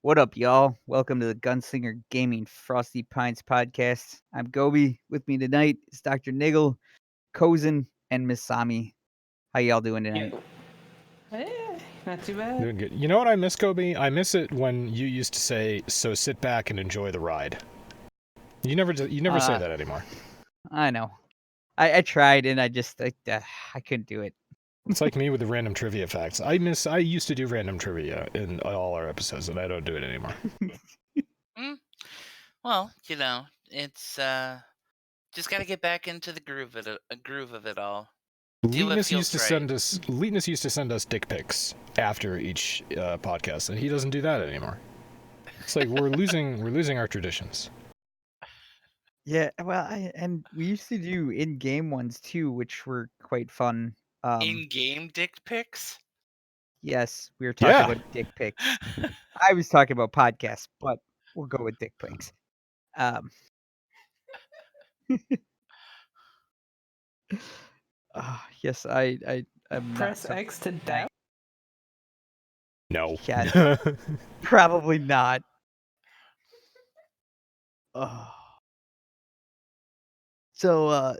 What up, y'all? Welcome to the Gunslinger Gaming Frosty Pints podcast. I'm Gobi. With me tonight is DrNiggle, Kosen, and Masami. How y'all doing tonight? Not too bad. Doing good. You know what I miss, Kobe? I miss it when you used to say, "So sit back and enjoy the ride." You never say that anymore. I know. I tried and I couldn't do it. It's like me with the random trivia facts. I used to do random trivia in all our episodes, and I don't do it anymore. Well, it's just got to get back into the groove of it all. Leetness used to send us dick pics after each podcast, and he doesn't do that anymore. It's like we're losing our traditions. Yeah, well, and we used to do in-game ones too, which were quite fun. In-game dick pics? Yes, we were talking about dick pics. I was talking about podcasts, but we'll go with dick pics. Yes, I'm Press X to down. No. Yeah, probably not. So,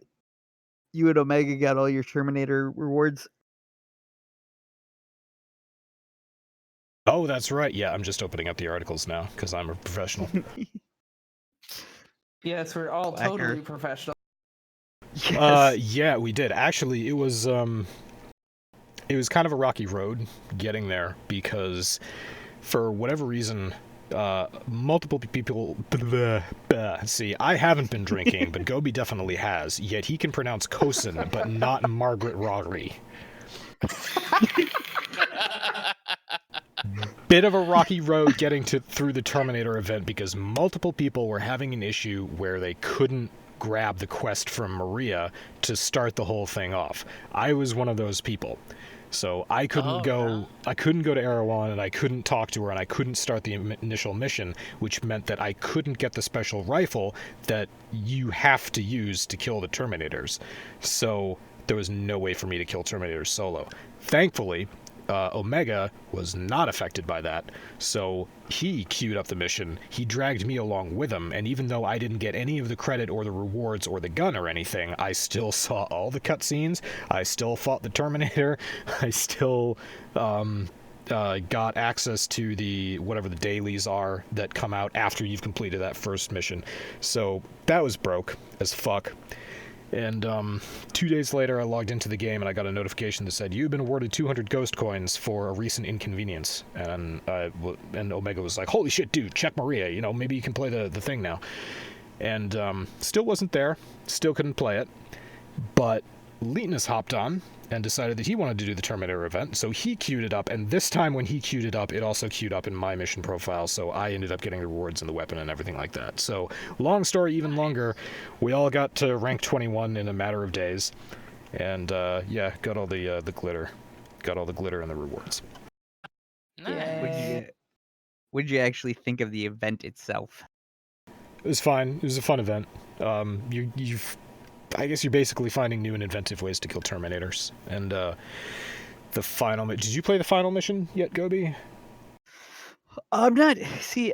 you and Omega got all your Terminator rewards? Oh, that's right. Yeah, I'm just opening up the articles now because I'm a professional. Yes, we're all totally professional. Yes. Yeah, we did. Actually, it was kind of a rocky road getting there because for whatever reason, multiple people. See, I haven't been drinking, but Gobi definitely has. Yet he can pronounce kosen, but not Margaret Rory. Bit of a rocky road getting through the Terminator event because multiple people were having an issue where they couldn't grab the quest from Maria to start the whole thing off. I was one of those people. So I couldn't go to Erewhon, and I couldn't talk to her, and I couldn't start the initial mission, which meant that I couldn't get the special rifle that you have to use to kill the Terminators. So there was no way for me to kill Terminators solo. Thankfully, Omega was not affected by that, so he queued up the mission. He dragged me along with him, and even though I didn't get any of the credit or the rewards or the gun or anything, I still saw all the cutscenes. I still fought the Terminator. I still got access to the whatever the dailies are that come out after you've completed that first mission. So that was broke as fuck. And 2 days later, I logged into the game and I got a notification that said, "You've been awarded 200 ghost coins for a recent inconvenience." And Omega was like, "Holy shit, dude, check Maria. You know, maybe you can play the thing now." And still wasn't there. Still couldn't play it. But Leetness hopped on and decided that he wanted to do the Terminator event, so he queued it up, and this time when he queued it up, it also queued up in my mission profile, so I ended up getting the rewards and the weapon and everything like that. So, long story even longer, we all got to rank 21 in a matter of days, and yeah, got all the glitter. Got all the glitter and the rewards. Nice. What'd you actually think of the event itself? It was fine. It was a fun event. I guess you're basically finding new and inventive ways to kill Terminators. And the final... Did you play the final mission yet, Gobi? I'm not... See,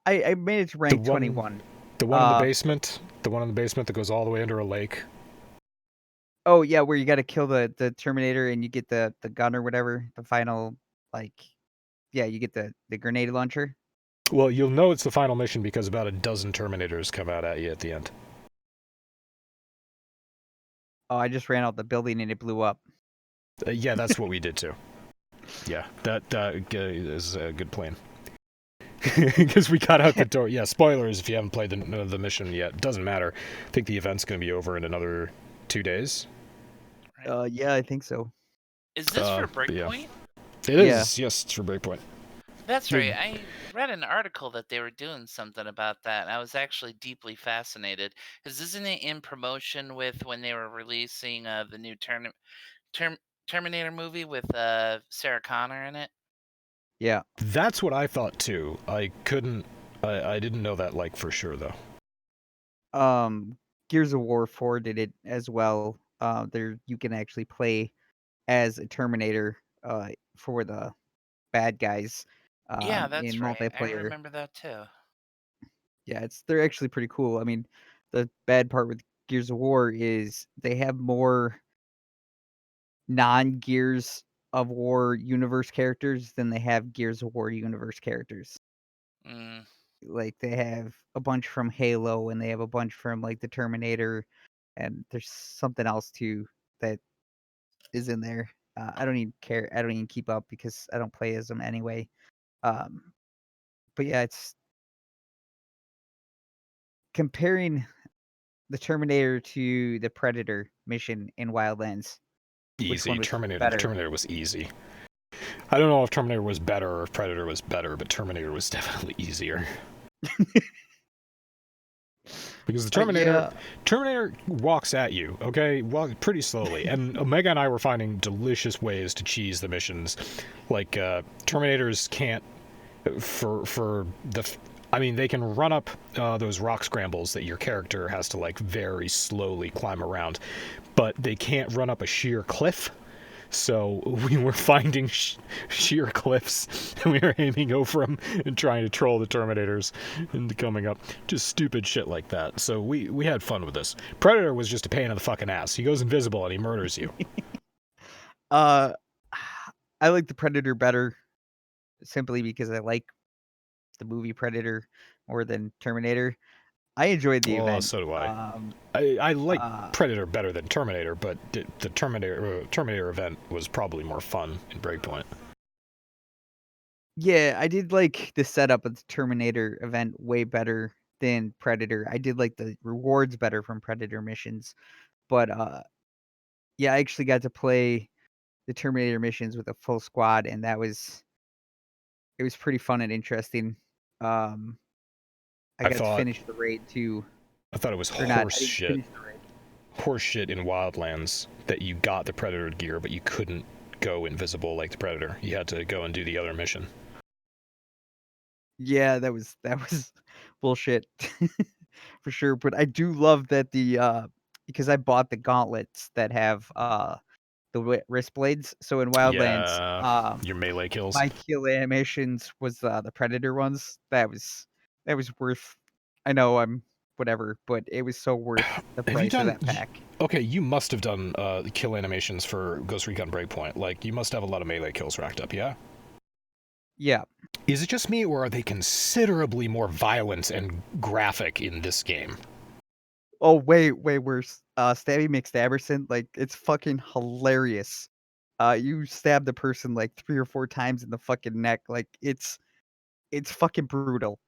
I made it to rank 21. The one in the basement? The one in the basement that goes all the way under a lake? Oh, yeah, where you got to kill the Terminator and you get the gun or whatever. The final, yeah, you get the grenade launcher. Well, you'll know it's the final mission because about a dozen Terminators come out at you at the end. Oh, I just ran out the building and it blew up. Yeah, that's what we did too. Yeah, that is a good plan. Because we got out the door. Yeah, spoilers if you haven't played the mission yet. Doesn't matter. I think the event's going to be over in another 2 days. Yeah, I think so. Is this for Breakpoint? Yeah. It is, yes, it's for Breakpoint. That's right. I read an article that they were doing something about that. I was actually deeply fascinated. Because isn't it in promotion with when they were releasing the new Terminator movie with Sarah Connor in it? Yeah. That's what I thought too. I didn't know that for sure though. Gears of War 4 did it as well. There you can actually play as a Terminator for the bad guys. Yeah, in that's right. I multiplayer. remember that too. Yeah, they're actually pretty cool. I mean, the bad part with Gears of War is they have more non-Gears of War universe characters than they have Gears of War universe characters. Mm. Like they have a bunch from Halo and they have a bunch from like the Terminator, and there's something else too that is in there. I don't even care. I don't even keep up because I don't play as them anyway. Um, but yeah, it's comparing the Terminator to the Predator mission in Wildlands. Which one Easy. was Terminator. better? Terminator was easy. I don't know if Terminator was better or if Predator was better, but Terminator was definitely easier. Because the Terminator walks at you, okay, pretty slowly. And Omega and I were finding delicious ways to cheese the missions. Like Terminators can't I mean, they can run up those rock scrambles that your character has to like very slowly climb around, but they can't run up a sheer cliff. So we were finding sheer cliffs, and we were aiming over them and trying to troll the Terminators into coming up. Just stupid shit like that. So we had fun with this. Predator was just a pain in the fucking ass. He goes invisible and he murders you. I like the Predator better, simply because I like the movie Predator more than Terminator. I enjoyed the event. So do I. I like Predator better than Terminator, but the Terminator event was probably more fun in Breakpoint. Yeah, I did like the setup of the Terminator event way better than Predator. I did like the rewards better from Predator missions, but yeah, I actually got to play the Terminator missions with a full squad, and it was pretty fun and interesting. I got to finish the raid too. I thought it was horse shit in Wildlands that you got the Predator gear, but you couldn't go invisible like the Predator. You had to go and do the other mission. Yeah, that was bullshit for sure. But I do love that because I bought the gauntlets that have the wrist blades. So in Wildlands, your melee kills. my kill animations was the Predator ones. That was worth. I know I'm whatever, but it was so worth the price of that pack. Okay, you must have done kill animations for Ghost Recon Breakpoint. Like, you must have a lot of melee kills racked up, yeah? Yeah. Is it just me, or are they considerably more violent and graphic in this game? Oh, way worse. Stabby McStabberson, like, it's fucking hilarious. You stab the person, like, 3 or 4 times in the fucking neck, like, it's fucking brutal.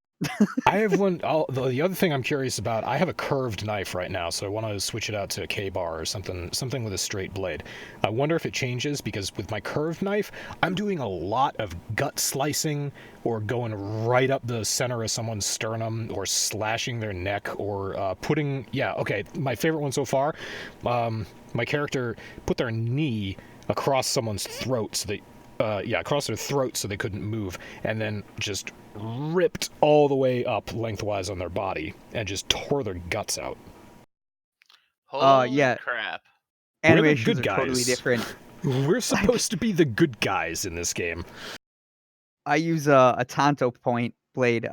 I have one. The other thing I'm curious about, I have a curved knife right now, so I want to switch it out to a K-bar or something with a straight blade. I wonder if it changes, because with my curved knife, I'm doing a lot of gut slicing, or going right up the center of someone's sternum, or slashing their neck, or putting... Yeah, okay, my favorite one so far, my character put their knee across someone's throat, so they... across their throat so they couldn't move, and then just ripped all the way up lengthwise on their body and just tore their guts out. Holy crap. Animations are totally different. We're supposed to be the good guys in this game. I use a Tonto point blade,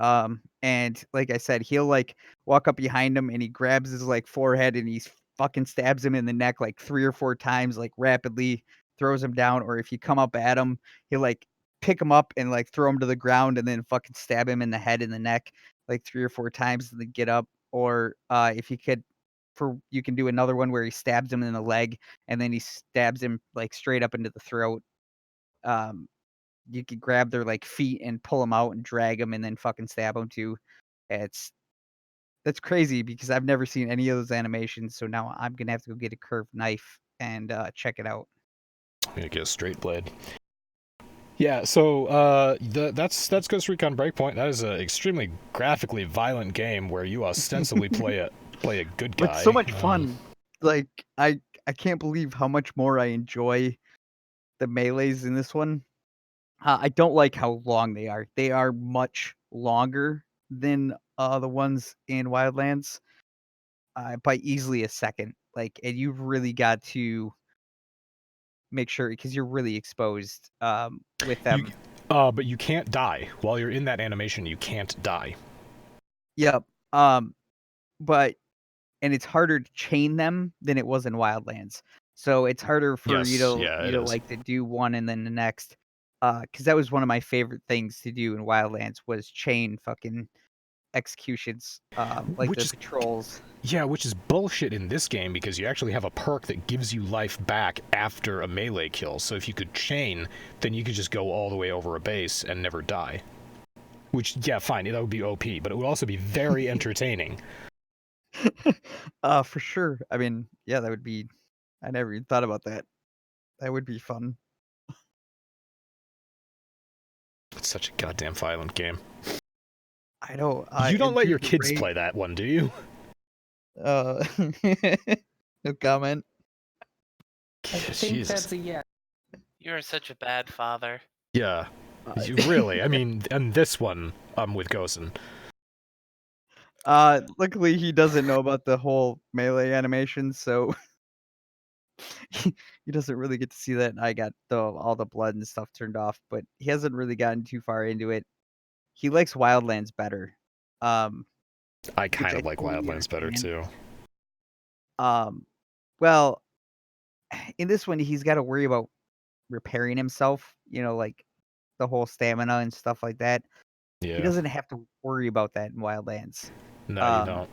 and like I said, he'll like walk up behind him and he grabs his like forehead and he fucking stabs him in the neck like 3 or 4 times, like rapidly, throws him down. Or if you come up at him, he'll like pick him up and like throw him to the ground and then fucking stab him in the head and the neck like 3 or 4 times and then get up. Or if you could, you can do another one where he stabs him in the leg and then he stabs him like straight up into the throat. You could grab their like feet and pull them out and drag them and then fucking stab them too. That's crazy because I've never seen any of those animations. So now I'm gonna have to go get a curved knife and check it out. I'm gonna get a straight blade. Yeah, so that's Ghost Recon Breakpoint. That is an extremely graphically violent game where you ostensibly play a good guy. But so much fun. Like I can't believe how much more I enjoy the melees in this one. I don't like how long they are. They are much longer than the ones in Wildlands by easily a second. Like, and you've really got to make sure because you're really exposed with them. But you can't die. While you're in that animation, you can't die. Yep. But and it's harder to chain them than it was in Wildlands. So it's harder for you to like to do one and then the next. Because that was one of my favorite things to do in Wildlands was chain fucking executions, like Which the is patrols. Yeah, which is bullshit in this game because you actually have a perk that gives you life back after a melee kill. So if you could chain, then you could just go all the way over a base and never die. Which, yeah, fine, that would be OP, but it would also be very entertaining. For sure. I mean, yeah, that would be. I never even thought about that. That would be fun. It's such a goddamn violent game. I know. You don't and let through your the kids raid- play that one, do you? No comment. I think Jesus. that's a yes. You're such a bad father. Yeah. Really, I mean, and this one, I'm with Kosen. Luckily he doesn't know about the whole melee animation, so he doesn't really get to see that. I got all the blood and stuff turned off, but he hasn't really gotten too far into it. He likes Wildlands better. I kind I of like totally Wildlands better, understand. too. Well, in this one he's got to worry about repairing himself, like the whole stamina and stuff like that. Yeah. He doesn't have to worry about that in Wildlands. No, you don't.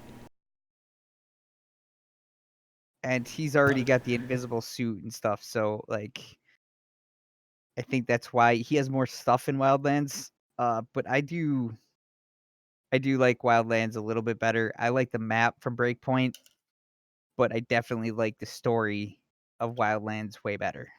And he's already got the invisible suit and stuff, so like I think that's why he has more stuff in Wildlands. But I do like Wildlands a little bit better. I like the map from Breakpoint, but I definitely like the story of Wildlands way better.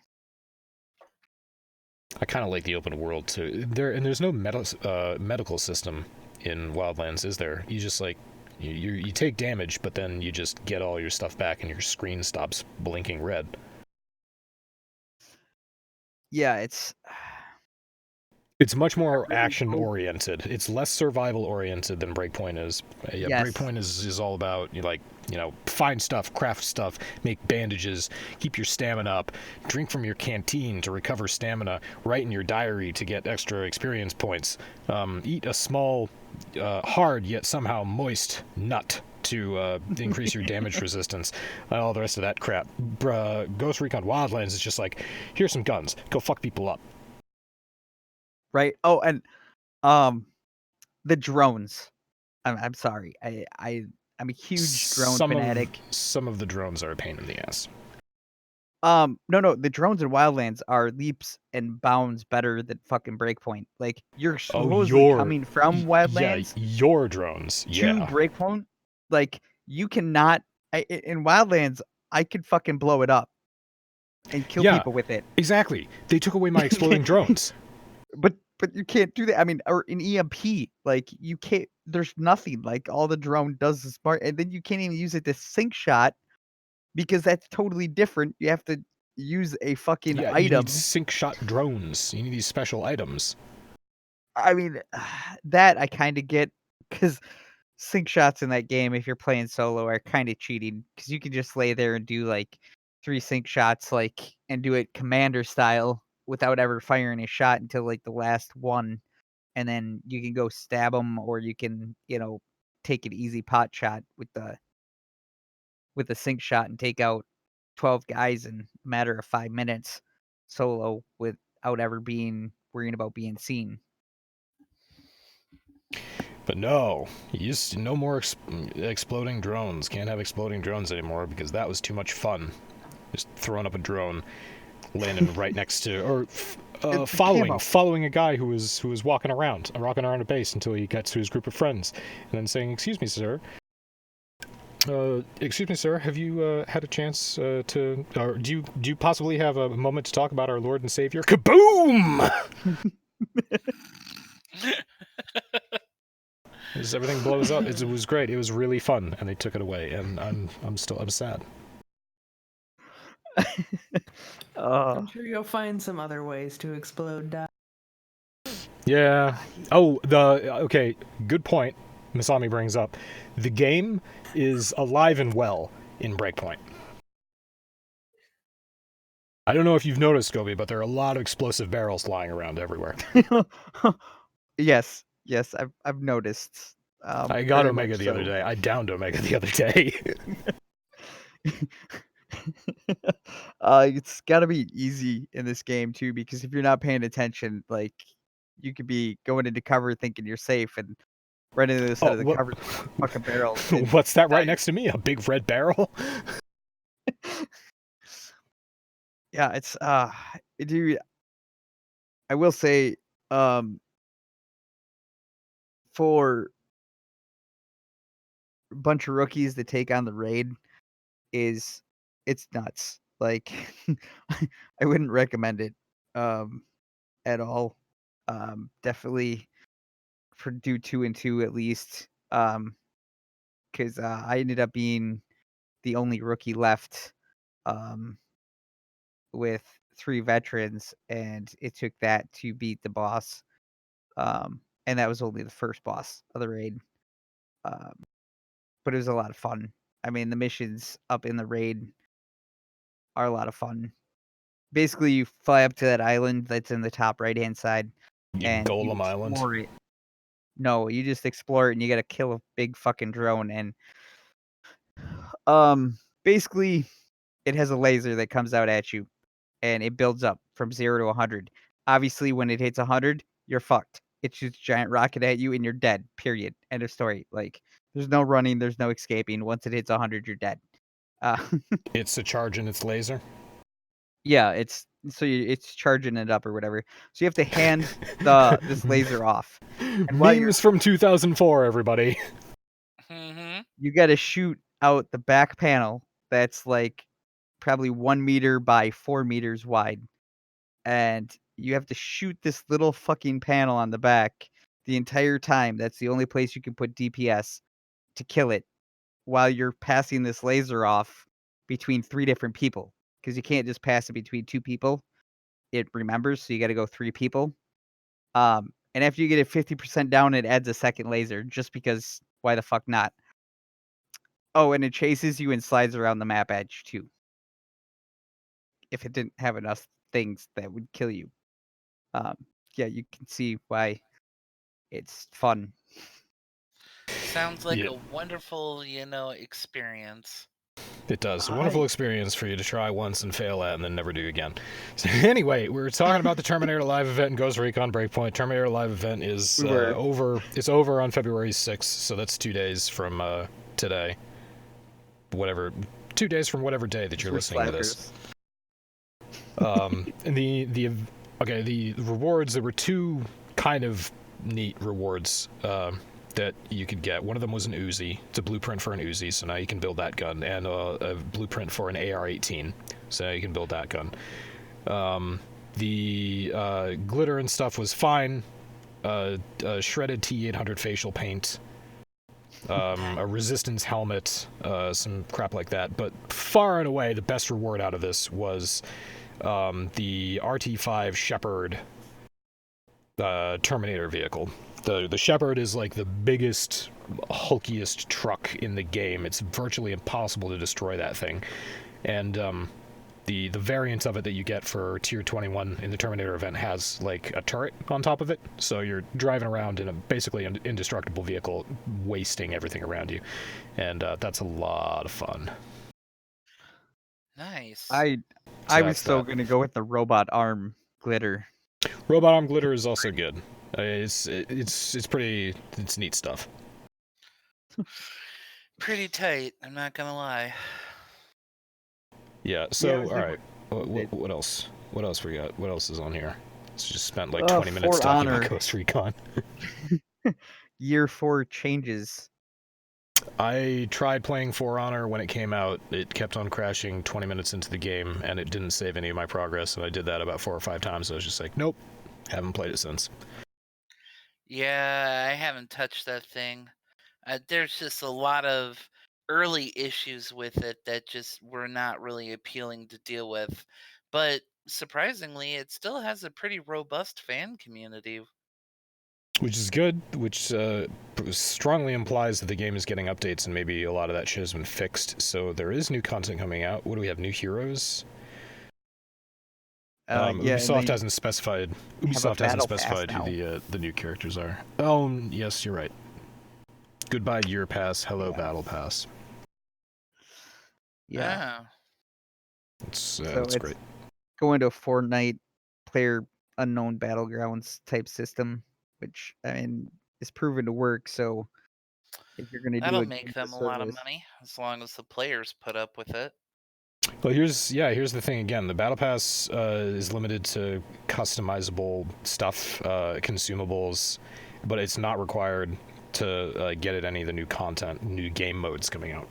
I kind of like the open world too. There's no medical system in Wildlands, is there? You just like you take damage, but then you just get all your stuff back, and your screen stops blinking red. Yeah, it's much more really action hope- oriented. It's less survival oriented than Breakpoint is. Yeah, Yes. Breakpoint is all about find stuff, craft stuff, make bandages, keep your stamina up, drink from your canteen to recover stamina, write in your diary to get extra experience points, eat a small, hard yet somehow moist nut to increase your damage resistance, all the rest of that crap. Ghost Recon Wildlands is just like, here's some guns, go fuck people up. right. Oh, and the drones. I'm sorry. I'm a huge drone fanatic. Some of the drones are a pain in the ass. No, the drones in Wildlands are leaps and bounds better than fucking Breakpoint. Like you're supposedly coming from Wildlands. Yeah, your drones. Yeah. To Breakpoint, like you cannot. In Wildlands, I could fucking blow it up and kill people with it. Exactly. They took away my exploding drones. But you can't do that. I mean, or in EMP, like you can't. There's nothing. Like all the drone does is smart, and then you can't even use it to sink shot because that's totally different. You have to use a fucking item. You need sink shot drones. You need these special items. I mean, that I kind of get because sink shots in that game, if you're playing solo, are kind of cheating because you can just lay there and do like 3 sink shots, and do it commander style without ever firing a shot until like the last one, and then you can go stab them, or you can take an easy pot shot with the sink shot and take out 12 guys in a matter of 5 minutes solo without ever worrying about being seen. But no, no more exploding drones. Can't have exploding drones anymore because that was too much fun. Just throwing up a drone, landing right next to, or following a guy who was walking around a base until he got to his group of friends, and then saying, "Excuse me, sir. Have you had a chance to, or do you possibly have a moment to talk about our Lord and Savior?" Kaboom! As everything blows up, it was great. It was really fun, and they took it away, and I'm sad. I'm sure you'll find some other ways to explode. Yeah. Oh, okay. Good point. Masami brings up the game is alive and well in Breakpoint. I don't know if you've noticed, Gobi, but there are a lot of explosive barrels lying around everywhere. Yes, I've noticed. I got Very Omega much the other so. day. I downed Omega the other day. It's gotta be easy in this game too, because if you're not paying attention, like you could be going into cover thinking you're safe and right into the side Oh, of the what? cover fucking barrel. And What's that right die. next to me? A big red barrel? Yeah, it's dude, I will say, um, for a bunch of rookies to take on the raid is it's nuts. Like I wouldn't recommend it um at all. Definitely for do 2 and 2 at least. Because I ended up being the only rookie left um with 3 veterans, and it took that to beat the boss. And that was only the first boss of the raid. Um, but it was a lot of fun. I mean, the missions up in the raid are a lot of fun. Basically, you fly up to that island that's in the top right-hand side, and you Golem Island. explore it. No, you just explore it, and you gotta kill a big fucking drone, and, basically, it has a laser that comes out at you, and it builds up from 0 to 100. Obviously, when it hits 100, you're fucked. It shoots a giant rocket at you, and you're dead, period, end of story. Like, there's no running, there's no escaping. Once it hits 100, you're dead. Uh, It's a charge in its laser. yeah, it's charging it up or whatever. So you have to hand this laser off. And while Memes from 2004, everybody. you gotta shoot out the back panel that's, like, probably 1 meter by 4 meters wide. And you have to shoot this little fucking panel on the back the entire time. That's the only place you can put DPS to kill it while you're passing this laser off between 3 different people, because you can't just pass it between 2 people. It remembers, so you gotta go 3 people. And after you get it 50% down, it adds a second laser just because why the fuck not? Oh, and it chases you and slides around the map edge too. If it didn't have enough things that would kill you. Um, yeah, you can see why it's fun. Sounds like a wonderful, experience. It does. A wonderful experience for you to try once and fail at and then never do again. So anyway, we're talking about the Terminator Live event and Ghost Recon Breakpoint. Terminator Live event is over. It's over on February 6th, so that's 2 days from today. 2 days from whatever day that you're listening to this. And the rewards, there were 2 kind of neat rewards that you could get. One of them was an Uzi. It's a blueprint for an Uzi, so now you can build that gun, and a blueprint for an AR-18, so now you can build that gun. The glitter and stuff was fine. A shredded T-800 facial paint, a resistance helmet, some crap like that. But far and away, the best reward out of this was the RT-5 Shepard Terminator vehicle. The Shepard is like the biggest, hulkiest truck in the game. It's virtually impossible to destroy that thing. And the variant of it that you get for Tier 21 in the Terminator event has like a turret on top of it. So you're driving around in a basically indestructible vehicle, wasting everything around you. And that's a lot of fun. Nice. I was still gonna go with the robot arm glitter. Robot arm glitter is also good. It's neat stuff. Pretty tight, I'm not gonna lie. Yeah, so all right. What else? What else we got? What else is on here? It's just spent like 20 minutes talking about Ghost Recon. Year 4 changes. I tried playing For Honor when it came out. It kept on crashing 20 minutes into the game, and it didn't save any of my progress, and I did that about 4 or 5 times. So I was just like, nope, haven't played it since. Yeah, I haven't touched that thing. There's just a lot of early issues with it that just were not really appealing to deal with. But surprisingly, it still has a pretty robust fan community. Which is good, which strongly implies that the game is getting updates and maybe a lot of that shit has been fixed. So there is new content coming out. What do we have? New heroes? Ubisoft hasn't specified. Ubisoft hasn't specified who the new characters are. Oh, yes, you're right. Goodbye Year Pass. Hello Battle Pass. Yeah. It's great. Going to a Fortnite player unknown battlegrounds type system, which I mean is proven to work. So if you're going to do that'll it, make them a lot of money as long as the players put up with it. Well, here's the thing again. The Battle Pass is limited to customizable stuff, consumables, but it's not required to get at any of the new content, new game modes coming out.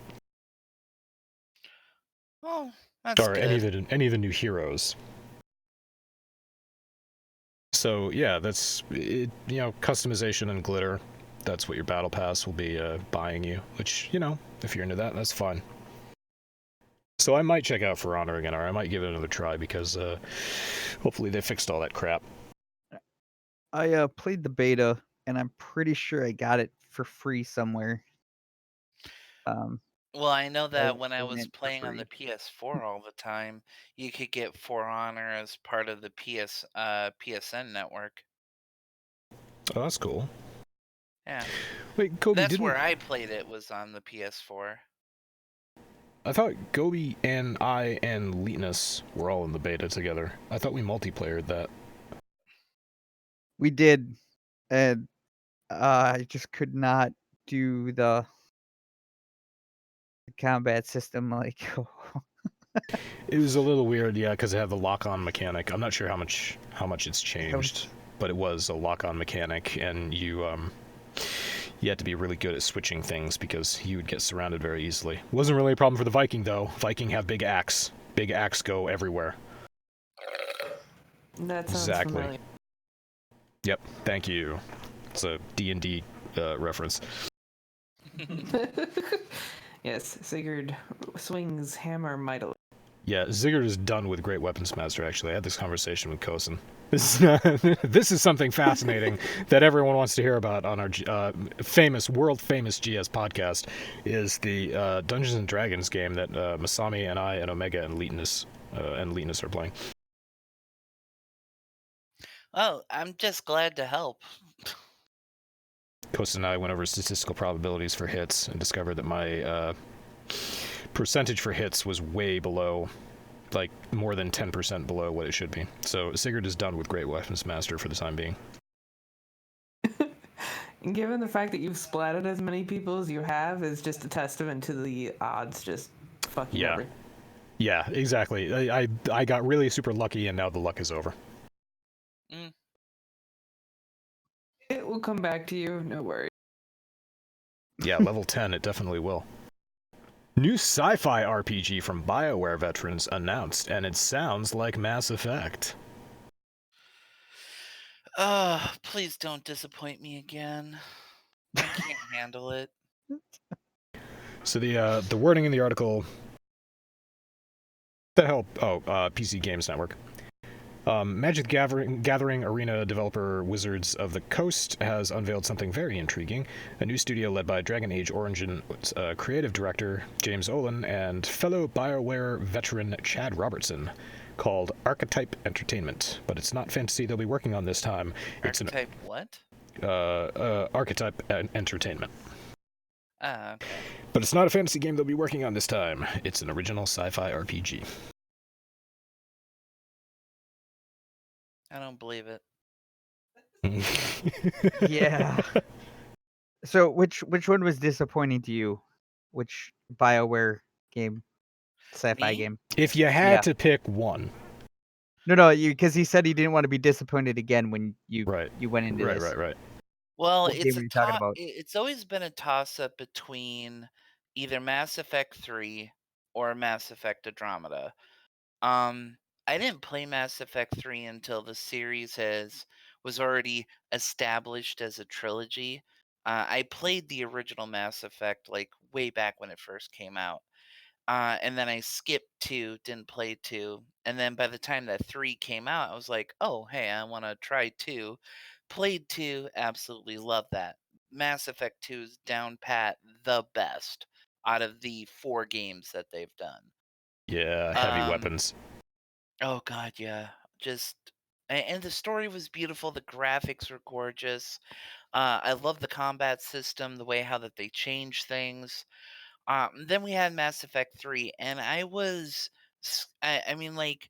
Oh, that's or good. any of the new heroes. So yeah, that's it. You know, customization and glitter. That's what your Battle Pass will be buying you. Which, you know, if you're into that, that's fine. So I might check out For Honor again, or I might give it another try because hopefully they fixed all that crap. I played the beta, and I'm pretty sure I got it for free somewhere. Well, I know that when I was playing on the PS4 all the time, you could get For Honor as part of the PSN network. Oh, that's cool. Yeah. Wait, Kobe, that's where I played it, was on the PS4. I thought Gobi and I and Leetness were all in the beta together. I thought we multiplayered that. We did, and I just could not do the combat system like. It was a little weird, yeah, because it had the lock-on mechanic. I'm not sure how much it's changed, but it was a lock-on mechanic, and you had to be really good at switching things because you would get surrounded very easily. It wasn't really a problem for the Viking, though. Viking have big axe. Big axe go everywhere. That sounds familiar. Yep, thank you. It's a D&D reference. Yes, Sigurd swings hammer mightily. Yeah, Sigurd is done with Great Weapons Master, actually. I had this conversation with Kosen. This is something fascinating that everyone wants to hear about on our world-famous GS podcast, is the Dungeons & Dragons game that Masami and I and Omega and Leetness are playing. Oh, I'm just glad to help. Kosen and I went over statistical probabilities for hits and discovered that my percentage for hits was way below, like more than 10% below what it should be. So Sigurd is done with Great Weapons Master for the time being. Given the fact that you've splatted as many people as you have is just a testament to the odds just fucking everything. Yeah, exactly. I got really super lucky, and now the luck is over. It will come back to you, no worries. Yeah, level 10, it definitely will. New sci-fi RPG from BioWare veterans announced, and it sounds like Mass Effect. Please don't disappoint me again. I can't handle it. So the wording in the article... The hell? Oh, PC Games Network. Magic Gathering Arena developer Wizards of the Coast has unveiled something very intriguing. A new studio led by Dragon Age Origin creative director James Olin and fellow BioWare veteran Chad Robertson, called Archetype Entertainment. But it's not fantasy they'll be working on this time. Archetype what? Archetype Entertainment. Ah, okay. But it's not a fantasy game they'll be working on this time. It's an original sci-fi RPG. I don't believe it. Yeah. So which one was disappointing to you? Which BioWare game? Sci-fi game? If you had to pick one. No, because he said he didn't want to be disappointed again when you went into this. Right. Well, what game were you talking about? It's always been a toss-up between either Mass Effect 3 or Mass Effect Andromeda. I didn't play Mass Effect 3 until the series was already established as a trilogy. I played the original Mass Effect like way back when it first came out. And then I skipped 2, didn't play 2. And then by the time that 3 came out, I was like, oh, hey, I want to try 2. Played 2, absolutely love that. Mass Effect 2 is down pat the best out of the 4 games that they've done. Yeah, heavy weapons. Oh, God, yeah. just and the story was beautiful. The graphics were gorgeous. I love the combat system, the way how that they change things. Then we had Mass Effect 3, and I mean, like,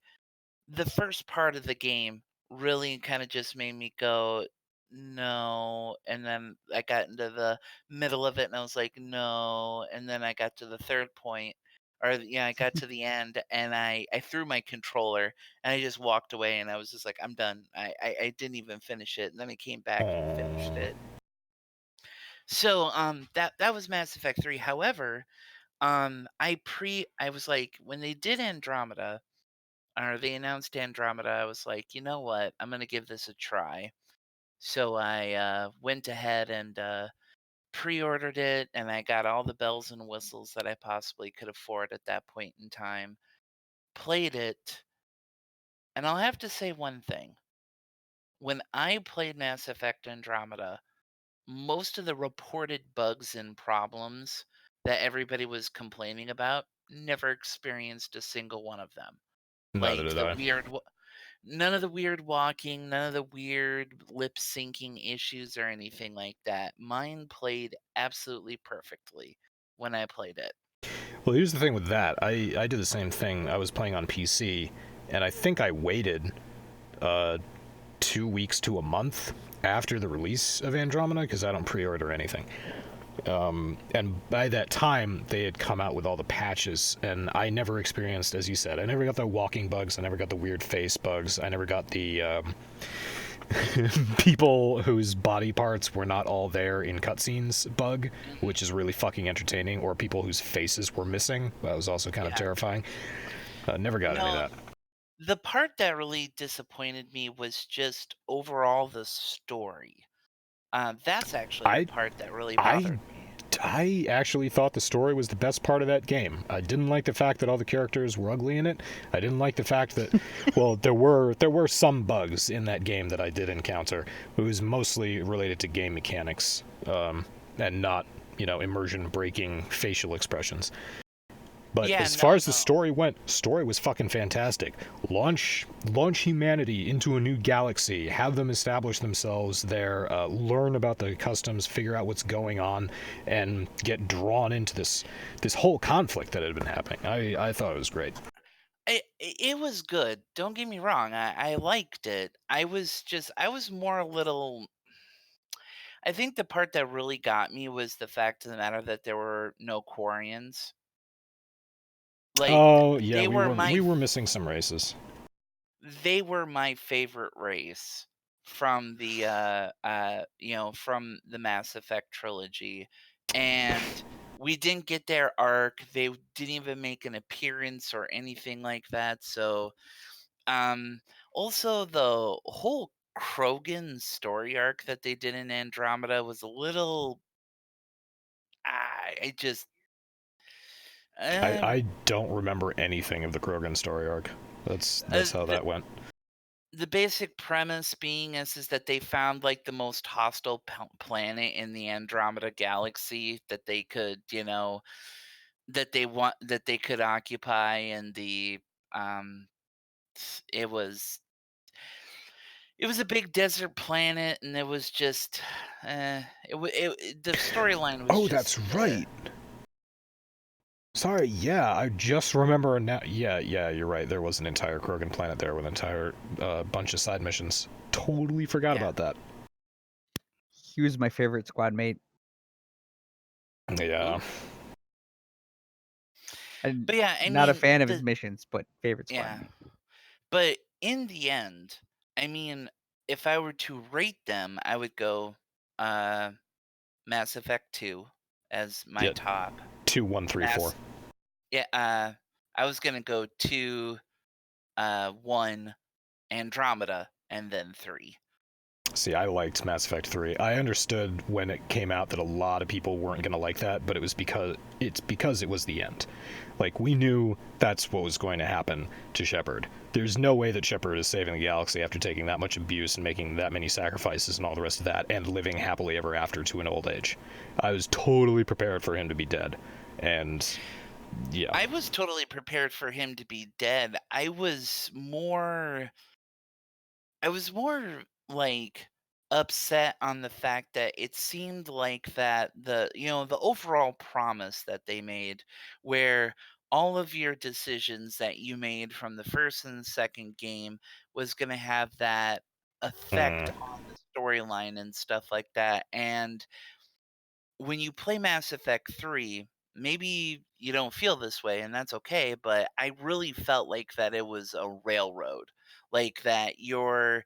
the first part of the game really kind of just made me go, no. And then I got into the middle of it and I was like, no. And then I got to the third point, or yeah, I got to the end and I threw my controller and I just walked away and I was just like, I'm done. I didn't even finish it. And then I came back and finished it. So that was Mass Effect 3. However, I was like, when they did Andromeda, or they announced Andromeda, I was like, you know what? I'm gonna give this a try. So I went ahead and pre-ordered it, and I got all the bells and whistles that I possibly could afford at that point in time. Played it, and I'll have to say one thing. When I played Mass Effect Andromeda, most of the reported bugs and problems that everybody was complaining about, never experienced a single one of them. Neither Like did the I. none of the weird walking, none of the weird lip syncing issues or anything like that. Mine played absolutely perfectly when I played it. Well, here's the thing with that. I did the same thing. I was playing on PC, and I think I waited 2 weeks to a month after the release of Andromeda, because I don't pre-order anything. And by that time, they had come out with all the patches, and I never experienced, as you said, I never got the walking bugs, I never got the weird face bugs, I never got the people whose body parts were not all there in cutscenes bug, which is really fucking entertaining, or people whose faces were missing. That was also kind of terrifying. Never got any of that. The part that really disappointed me was just overall the story. That's actually the part that really bothered me. I actually thought the story was the best part of that game. I didn't like the fact that all the characters were ugly in it. I didn't like the fact that, well, there were some bugs in that game that I did encounter. It was mostly related to game mechanics, and not, immersion-breaking facial expressions. But as far as the story went, story was fucking fantastic. Launch humanity into a new galaxy, have them establish themselves there, learn about the customs, figure out what's going on, and get drawn into this whole conflict that had been happening. I thought it was great. It was good. Don't get me wrong. I liked it. I was more a little. I think the part that really got me was the fact of the matter that there were no Quarians. Like, oh yeah, they we were missing some races. They were my favorite race from the from the Mass Effect trilogy, and we didn't get their arc. They didn't even make an appearance or anything like that. So, also the whole Krogan story arc that they did in Andromeda was a little. I just. I don't remember anything of the Krogan story arc. That's how that went. The basic premise being is that they found like the most hostile planet in the Andromeda galaxy that they could, that they could occupy, and it was a big desert planet, and it was just the storyline was. Oh, that's right. Sorry, yeah, I just remember now. Yeah, you're right. There was an entire Krogan planet there with an entire bunch of side missions. Totally forgot about that. He was my favorite squad mate. Yeah. But yeah, not a fan of his missions, but favorite squad mate. But in the end, I mean, if I were to rate them, I would go Mass Effect 2 as my top. 2, 1, 3, 4. Yeah, I was gonna go 2, 1, Andromeda, and then 3. See, I liked Mass Effect 3. I understood when it came out that a lot of people weren't gonna like that, but it was because it was the end. Like, we knew that's what was going to happen to Shepard. There's no way that Shepard is saving the galaxy after taking that much abuse and making that many sacrifices and all the rest of that, and living happily ever after to an old age. I was totally prepared for him to be dead. And yeah. I was totally prepared for him to be dead. I was more I was more like upset on the fact that it seemed like that the overall promise that they made, where all of your decisions that you made from the first and second game was going to have that effect Mm. on the storyline and stuff like that. And when you play Mass Effect 3, maybe you don't feel this way, and that's okay, but I really felt like that it was a railroad. Like that your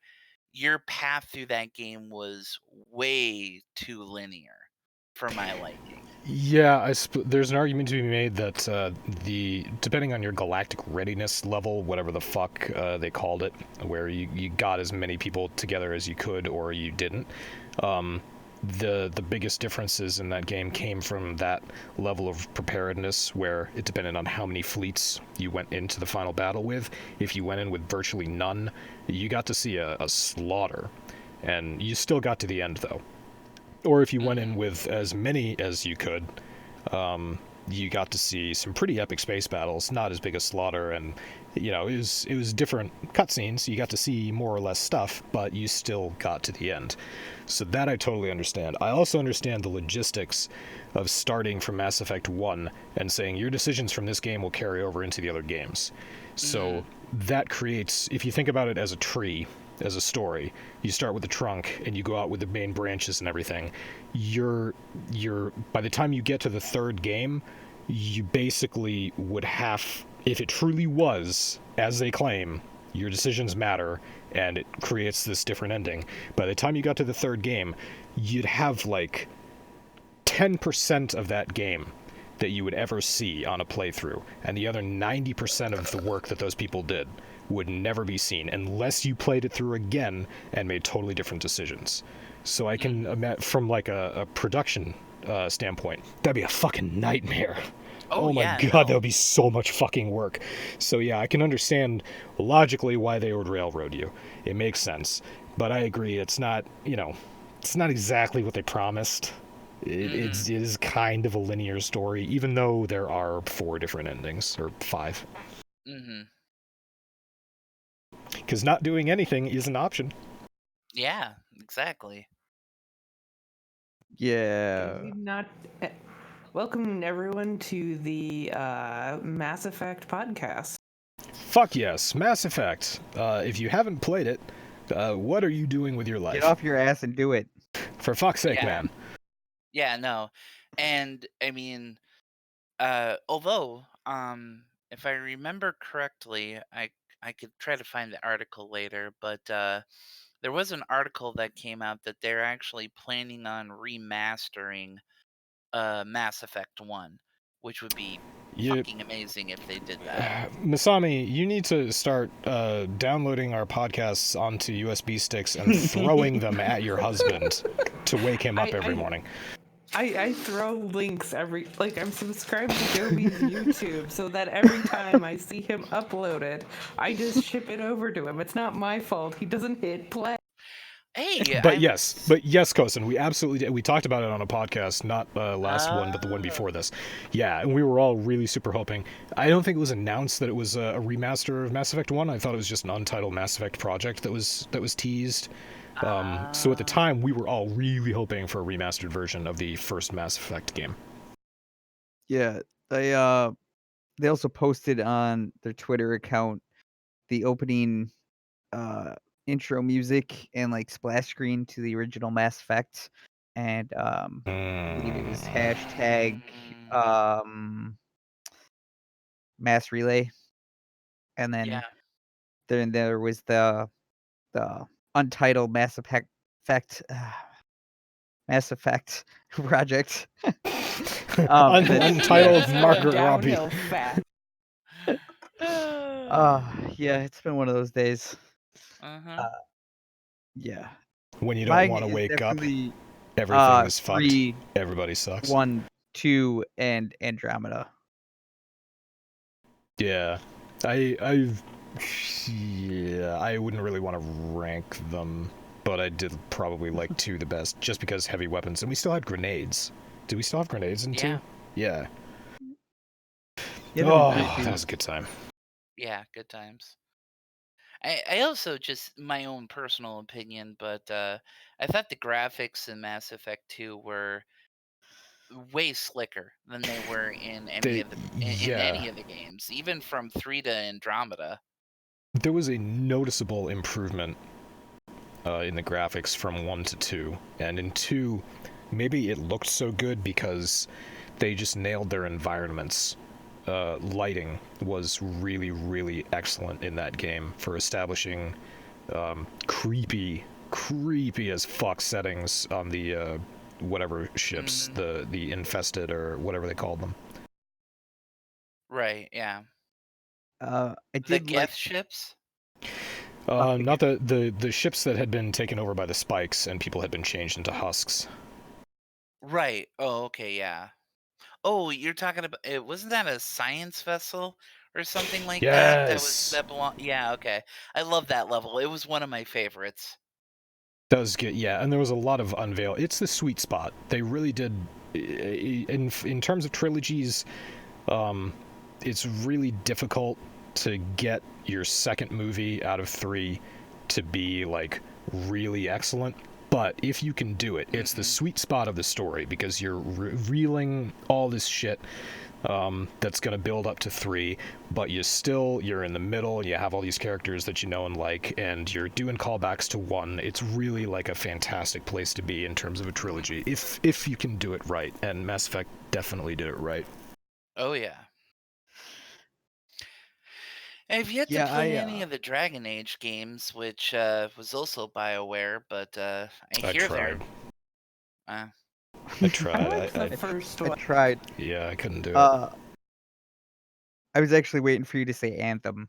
path through that game was way too linear for my liking. Yeah, there's an argument to be made that depending on your galactic readiness level, whatever the fuck they called it, where you got as many people together as you could or you didn't, um, the biggest differences in that game came from that level of preparedness, where it depended on how many fleets you went into the final battle with. If you went in with virtually none, you got to see a slaughter, and you still got to the end though. Or if you went in with as many as you could, you got to see some pretty epic space battles, not as big a slaughter, and it was different cutscenes. You got to see more or less stuff, but you still got to the end. So that I totally understand. I also understand the logistics of starting from Mass Effect 1 and saying your decisions from this game will carry over into the other games. So that creates, if you think about it as a tree, as a story, you start with the trunk and you go out with the main branches and everything. You're by the time you get to the third game, you basically would have, if it truly was as they claim, your decisions matter and it creates this different ending. By the time you got to the third game, you'd have like 10% of that game that you would ever see on a playthrough, and the other 90% of the work that those people did would never be seen unless you played it through again and made totally different decisions. So I can imagine, from like a production standpoint, that'd be a fucking nightmare. Oh my yeah, god, that would be so much fucking work. So yeah, I can understand logically why they would railroad you. It makes sense. But I agree, it's not exactly what they promised. It is kind of a linear story, even though there are 4 different endings, or 5. Because not doing anything is an option. Yeah, exactly. Yeah. Not. Welcome everyone to the Mass Effect podcast. Fuck yes, Mass Effect. If you haven't played it, what are you doing with your life? Get off your ass and do it. For fuck's sake, man. Yeah, no. And I mean, although, if I remember correctly, I could try to find the article later, but there was an article that came out that they're actually planning on remastering Mass Effect 1, which would be fucking amazing if they did that. Masami, you need to start downloading our podcasts onto USB sticks and throwing them at your husband to wake him up every morning. I throw links I'm subscribed to Gobi's YouTube so that every time I see him upload it, I just ship it over to him. It's not my fault. He doesn't hit play. Hey, But yes, Kosen, we absolutely did. We talked about it on a podcast, not last one, but the one before this. Yeah, and we were all really super hoping. I don't think it was announced that it was a remaster of Mass Effect 1. I thought it was just an untitled Mass Effect project that was teased. So at the time, we were all really hoping for a remastered version of the first Mass Effect game. Yeah, they also posted on their Twitter account the opening intro music and like splash screen to the original Mass Effect, and I believe it was hashtag Mass Relay, and then there was the untitled Mass Effect Mass Effect project. Untitled Margaret Robbie. Yeah, it's been one of those days. Yeah. When you don't want to wake up, everything is fucked. 3, Everybody sucks. 1, 2, and Andromeda. Yeah, I wouldn't really want to rank them, but I did probably like 2 the best, just because heavy weapons, and we still had grenades. Did we still have grenades in 2? Yeah. Yeah, Oh, that was a good time. Yeah, good times. I also just my own personal opinion, but I thought the graphics in Mass Effect 2 were way slicker than they were in any They, of the in yeah, any of the games, even from 3 to Andromeda. there was a noticeable improvement in the graphics from 1 to 2, and in 2, maybe it looked so good because they just nailed their environments. Lighting was really, really excellent in that game for establishing creepy as fuck settings on the whatever ships, Mhm. the infested or whatever they called them. Right, yeah. I The did like. Geth ships? Not the ships that had been taken over by the spikes and people had been changed into husks. Right. Oh, okay, yeah. Oh, you're talking about it wasn't that a science vessel or something like that? Yes, That belong yeah, okay. I love that level. It was one of my favorites. does get, yeah, and there was a lot of unveil. It's the sweet spot. They really did. In terms of trilogies, it's really difficult to get your second movie out of 3 to be like really excellent. But if you can do it, it's the Mhm. sweet spot of the story because you're revealing all this shit that's going to build up to 3, but you're in the middle and you have all these characters that you know and like, and you're doing callbacks to 1. It's really like a fantastic place to be in terms of a trilogy if you can do it right, and Mass Effect definitely did it right. Oh, yeah. I've yet to Yeah, play any of the Dragon Age games, which was also BioWare, but I I hear they're tried. uh, I I tried. liked the I, first I one. tried. Yeah, I couldn't do it. I was actually waiting for you to say Anthem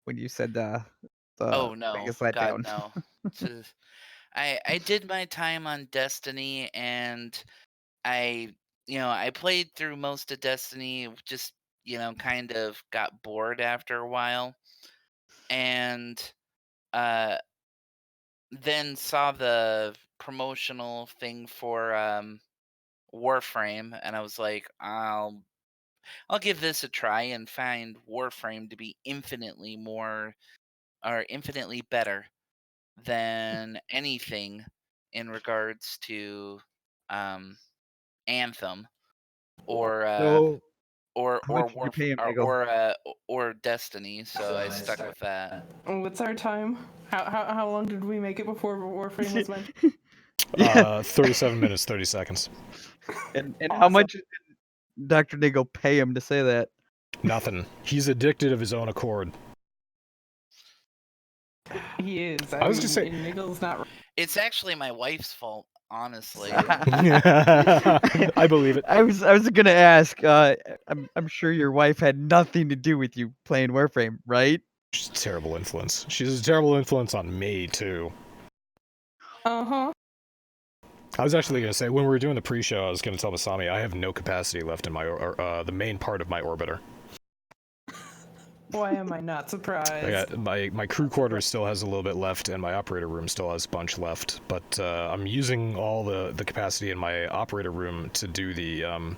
when you said the oh no, biggest God letdown. no. To- I did my time on Destiny, and I I played through most of Destiny, just kind of got bored after a while, and uh then saw the promotional thing for Warframe, and I was like, I'll give this a try and find Warframe to be infinitely more or infinitely better than anything in regards to um, Anthem or So how or much did you Warf pay him, Nigel? or Destiny. So I stuck with that. What's our time? How long did we make it before Warframe was mentioned? Yeah, 37 minutes, 30 seconds. and how Awesome. much did Dr. Niggle pay him to say that? Nothing. He's addicted of his own accord. He is. I was gonna say, and Niggle's not. It's actually my wife's fault, honestly. I believe it. I was gonna ask. I'm sure your wife had nothing to do with you playing Warframe, right? She's a terrible influence. She's a terrible influence on me too. Uh huh. I was actually gonna say when we were doing the pre-show, I was gonna tell Masami I have no capacity left in my the main part of my orbiter. Why am I not surprised? I got my crew quarters still has a little bit left, and my operator room still has a bunch left. But I'm using all the capacity in my operator room to do the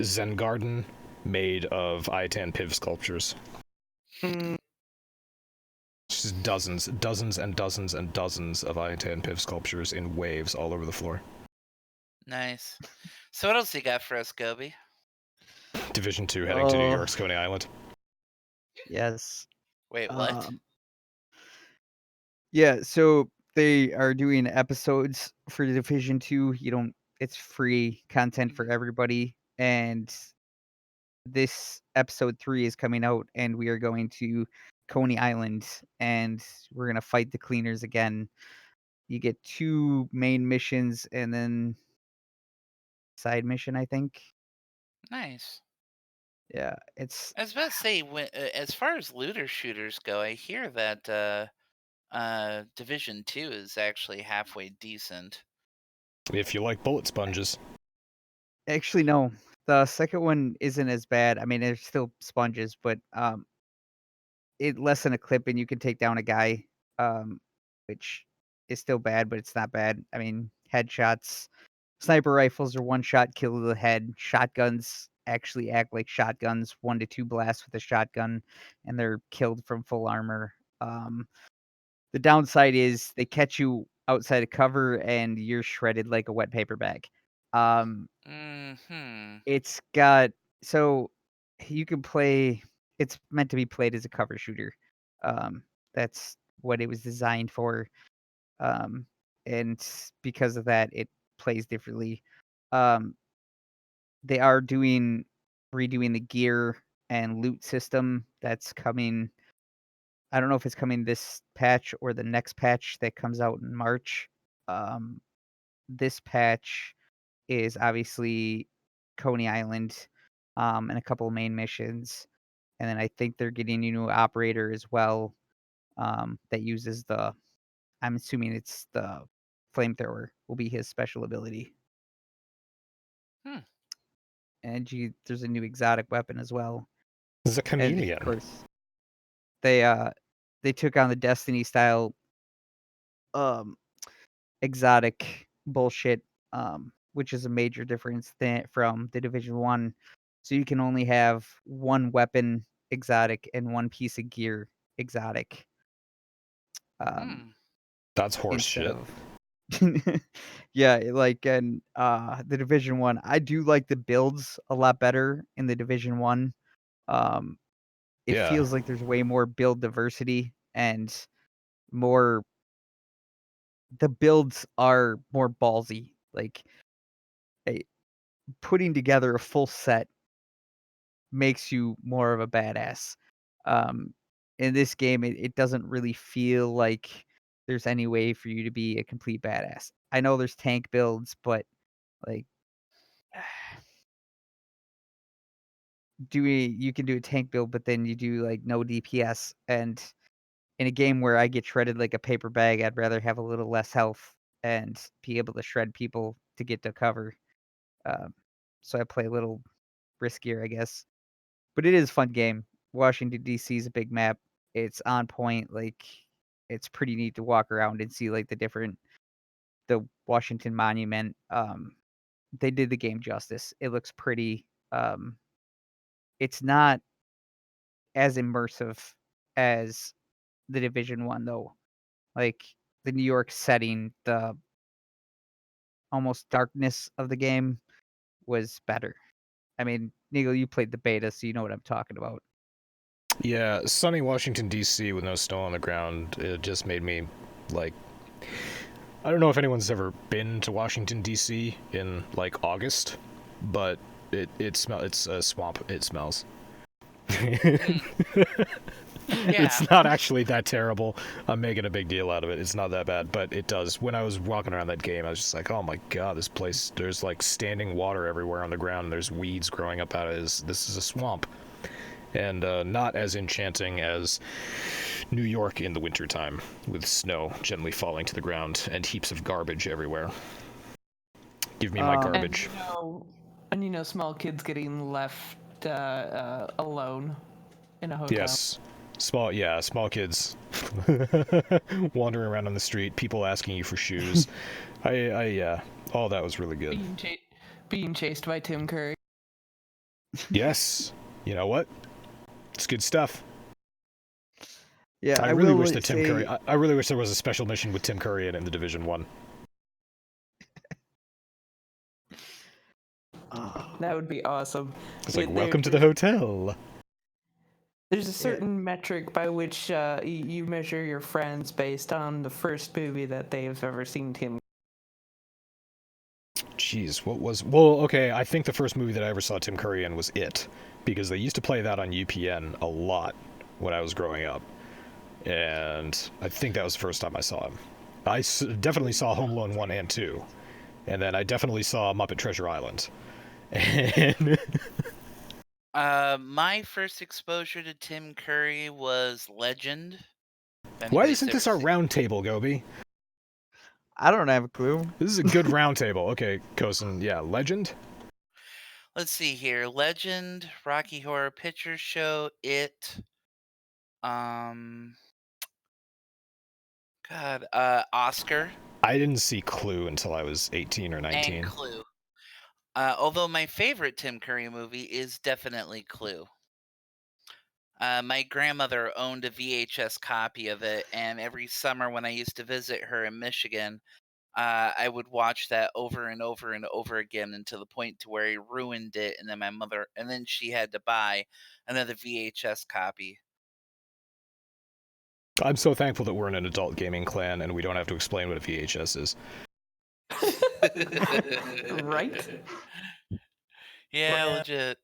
Zen garden made of Itan Piv sculptures. Mm, Just dozens and dozens and dozens of Itan Piv sculptures in waves all over the floor. Nice. So what else you got for us, Gobi? Division 2 heading to New York's Coney Island. Yes. Wait, what? Yeah, so they are doing episodes for Division 2. It's free content for everybody, and this episode 3 is coming out, and we are going to Coney Island, and we're gonna fight the cleaners again. You get 2 main missions and then side mission, I think. Nice. Yeah, it's I was about to say, as far as looter shooters go, I hear that Division 2 is actually halfway decent. If you like bullet sponges. actually no. The second one isn't as bad. I mean, there's still sponges, but it less than a clip and you can take down a guy, which is still bad, but it's not bad. I mean, headshots, Sniper rifles are one shot kill to the head. Shotguns actually act like shotguns, 1 to 2 blasts with a shotgun, and they're killed from full armor. The downside is they catch you outside of cover and you're shredded like a wet paper bag. Mm-hmm. It's got so you can play. It's meant to be played as a cover shooter. That's what it was designed for. Um, and because of that, it plays differently. Um, they are redoing the gear and loot system that's coming. I don't know if it's coming this patch or the next patch that comes out in March. Um, this patch is obviously Coney Island, and a couple of main missions, and then I think they're getting a new operator as well, that uses the. I'm assuming it's the flamethrower will be his special ability, Hmm. and there's a new exotic weapon as well, There's a and of chameleon. course they took on the Destiny style um exotic bullshit, which is a major difference from the Division 1. So you can only have one weapon exotic and one piece of gear exotic, um, Hmm. That's horse instead shit. of yeah, like and the Division 1. I do like the builds a lot better in the Division 1. Um, it Yeah. feels like there's way more build diversity and more the builds are more ballsy. Like putting together a full set makes you more of a badass. Um, in this game, it doesn't really feel like there's any way for you to be a complete badass. I know there's tank builds, but like you can do a tank build, but then you do like no DPS. And in a game where I get shredded like a paper bag, I'd rather have a little less health and be able to shred people to get to cover. Um, so I play a little riskier, I guess. But it is a fun game. Washington, DC is a big map. It's on point, like, it's pretty neat to walk around and see, like, the Washington Monument. They did the game justice. It looks pretty. It's not as immersive as the Division 1, though. Like, the New York setting, the almost darkness of the game was better. I mean, Nigel, you played the beta, so you know what I'm talking about. Yeah, sunny Washington, D.C. with no snow on the ground, it just made me, like... I don't know if anyone's ever been to Washington, D.C. in, like, August, but it's a swamp. It smells. Yeah. It's not actually that terrible. I'm making a big deal out of it. It's not that bad, but it does. When I was walking around that game, I was just like, oh my god, this place, there's like standing water everywhere on the ground, and there's weeds growing up out of this. This is a swamp. And not as enchanting as New York in the wintertime, with snow gently falling to the ground and heaps of garbage everywhere. Give me my garbage. And small kids getting left alone in a hotel. Yes. Small kids wandering around on the street, people asking you for shoes. Yeah, all that was really good. Being chased by Tim Curry. Yes. You know what? It's good stuff. Yeah, I really wish that Tim Curry. I really wish there was a special mission with Tim Curry in the Division 1. That would be awesome. It's like, welcome to the hotel. There's a certain metric by which you measure your friends based on the first movie that they've ever seen Tim. Jeez, what was... Well, okay, I think the first movie that I ever saw Tim Curry in was It, because they used to play that on UPN a lot when I was growing up. And I think that was the first time I saw him. I definitely saw Home Alone 1 and 2. And then I definitely saw Muppet Treasure Island. And... My first exposure to Tim Curry was Legend. Why isn't this our round table, Gobi? I don't have a clue. This is a good round table. Okay, Kosen, yeah, Legend? Let's see here. Legend, Rocky Horror Picture Show, It. Oscar. I didn't see Clue until I was 18 or 19. And Clue. Although my favorite Tim Curry movie is definitely Clue. My grandmother owned a VHS copy of it, and every summer when I used to visit her in Michigan, I would watch that over and over and over again until the point to where he ruined it, and then she had to buy another VHS copy. I'm so thankful that we're in an adult gaming clan and we don't have to explain what a VHS is. Right? Yeah, legit.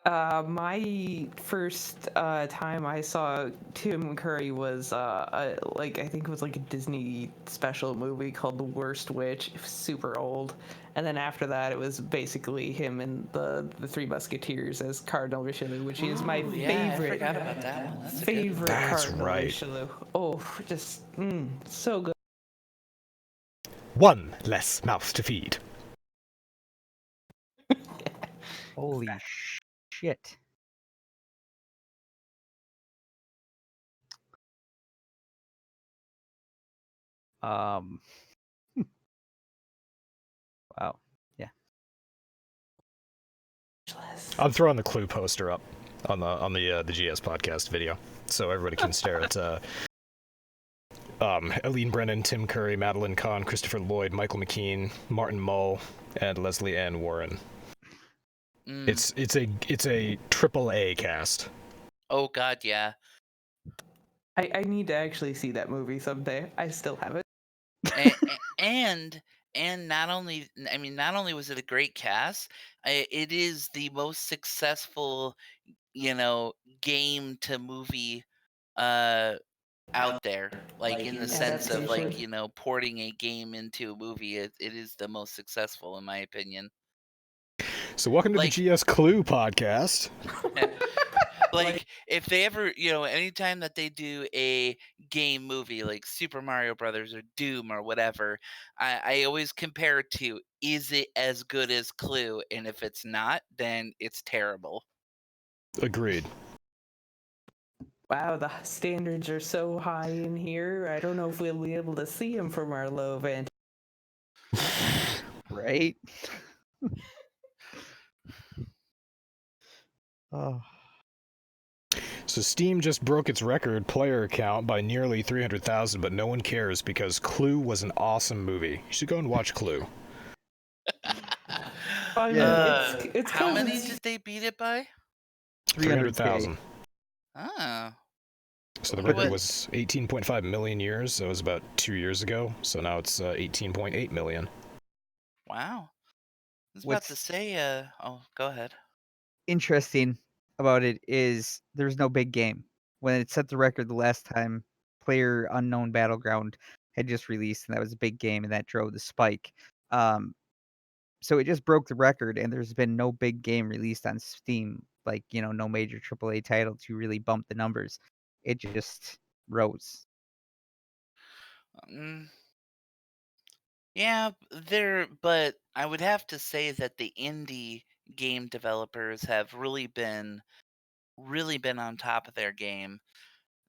My first time I saw Tim Curry was I think it was like a Disney special movie called The Worst Witch. It was super old, and then after that, it was basically him and the Three Musketeers as Cardinal Richelieu, which is my Yeah, I favorite. forgot about that one. That's a good Favorite That's Cardinal right. Richelieu. Oh, just so good. One less mouth to feed. Holy shit. Wow. Yeah. I'm throwing the Clue poster up on the GS podcast video, so everybody can stare at Eileen Brennan, Tim Curry, Madeline Kahn, Christopher Lloyd, Michael McKean, Martin Mull, and Leslie Ann Warren. It's a triple A cast. Oh God, yeah. I need to actually see that movie someday. I still haven't. And not only was it a great cast, it is the most successful, game to movie out there, like in the sense of like, porting a game into a movie. It is the most successful in my opinion. So welcome to Like- the GS Clue podcast. Like if they ever, anytime that they do a game movie like Super Mario Brothers or Doom or whatever, I always compare it to, is it as good as Clue? And if it's not, then it's terrible. Agreed. Wow, the standards are so high in here. I don't know if we'll be able to see them from our low vantage. Right? Oh. So Steam just broke its record player count by nearly 300,000, but no one cares because Clue was an awesome movie. You should go and watch Clue. It's How 'cause many it's- did they beat it by? 300,000. Oh. So the Wonder record what- was 18.5 million years. That was about 2 years ago. So now it's 18.8 million. Wow. I was about to What's say, go ahead. interesting about it is there's no big game. When it set the record the last time, Player Unknown Battleground had just released, and that was a big game, and that drove the spike. So it just broke the record, and there's been no big game released on Steam, like, no major AAA title to really bump the numbers. It just rose. Yeah, but I would have to say that the indie game developers have really been on top of their game.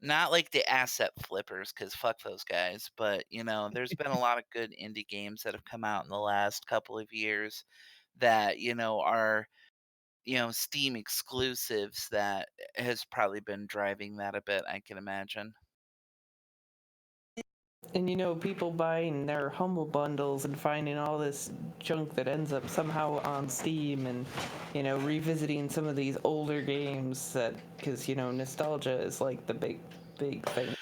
Not like the asset flippers, because fuck those guys, but there's been a lot of good indie games that have come out in the last couple of years that are Steam exclusives that has probably been driving that a bit, I can imagine. And people buying their humble bundles and finding all this junk that ends up somehow on Steam, and revisiting some of these older games that, because nostalgia is like the big thing.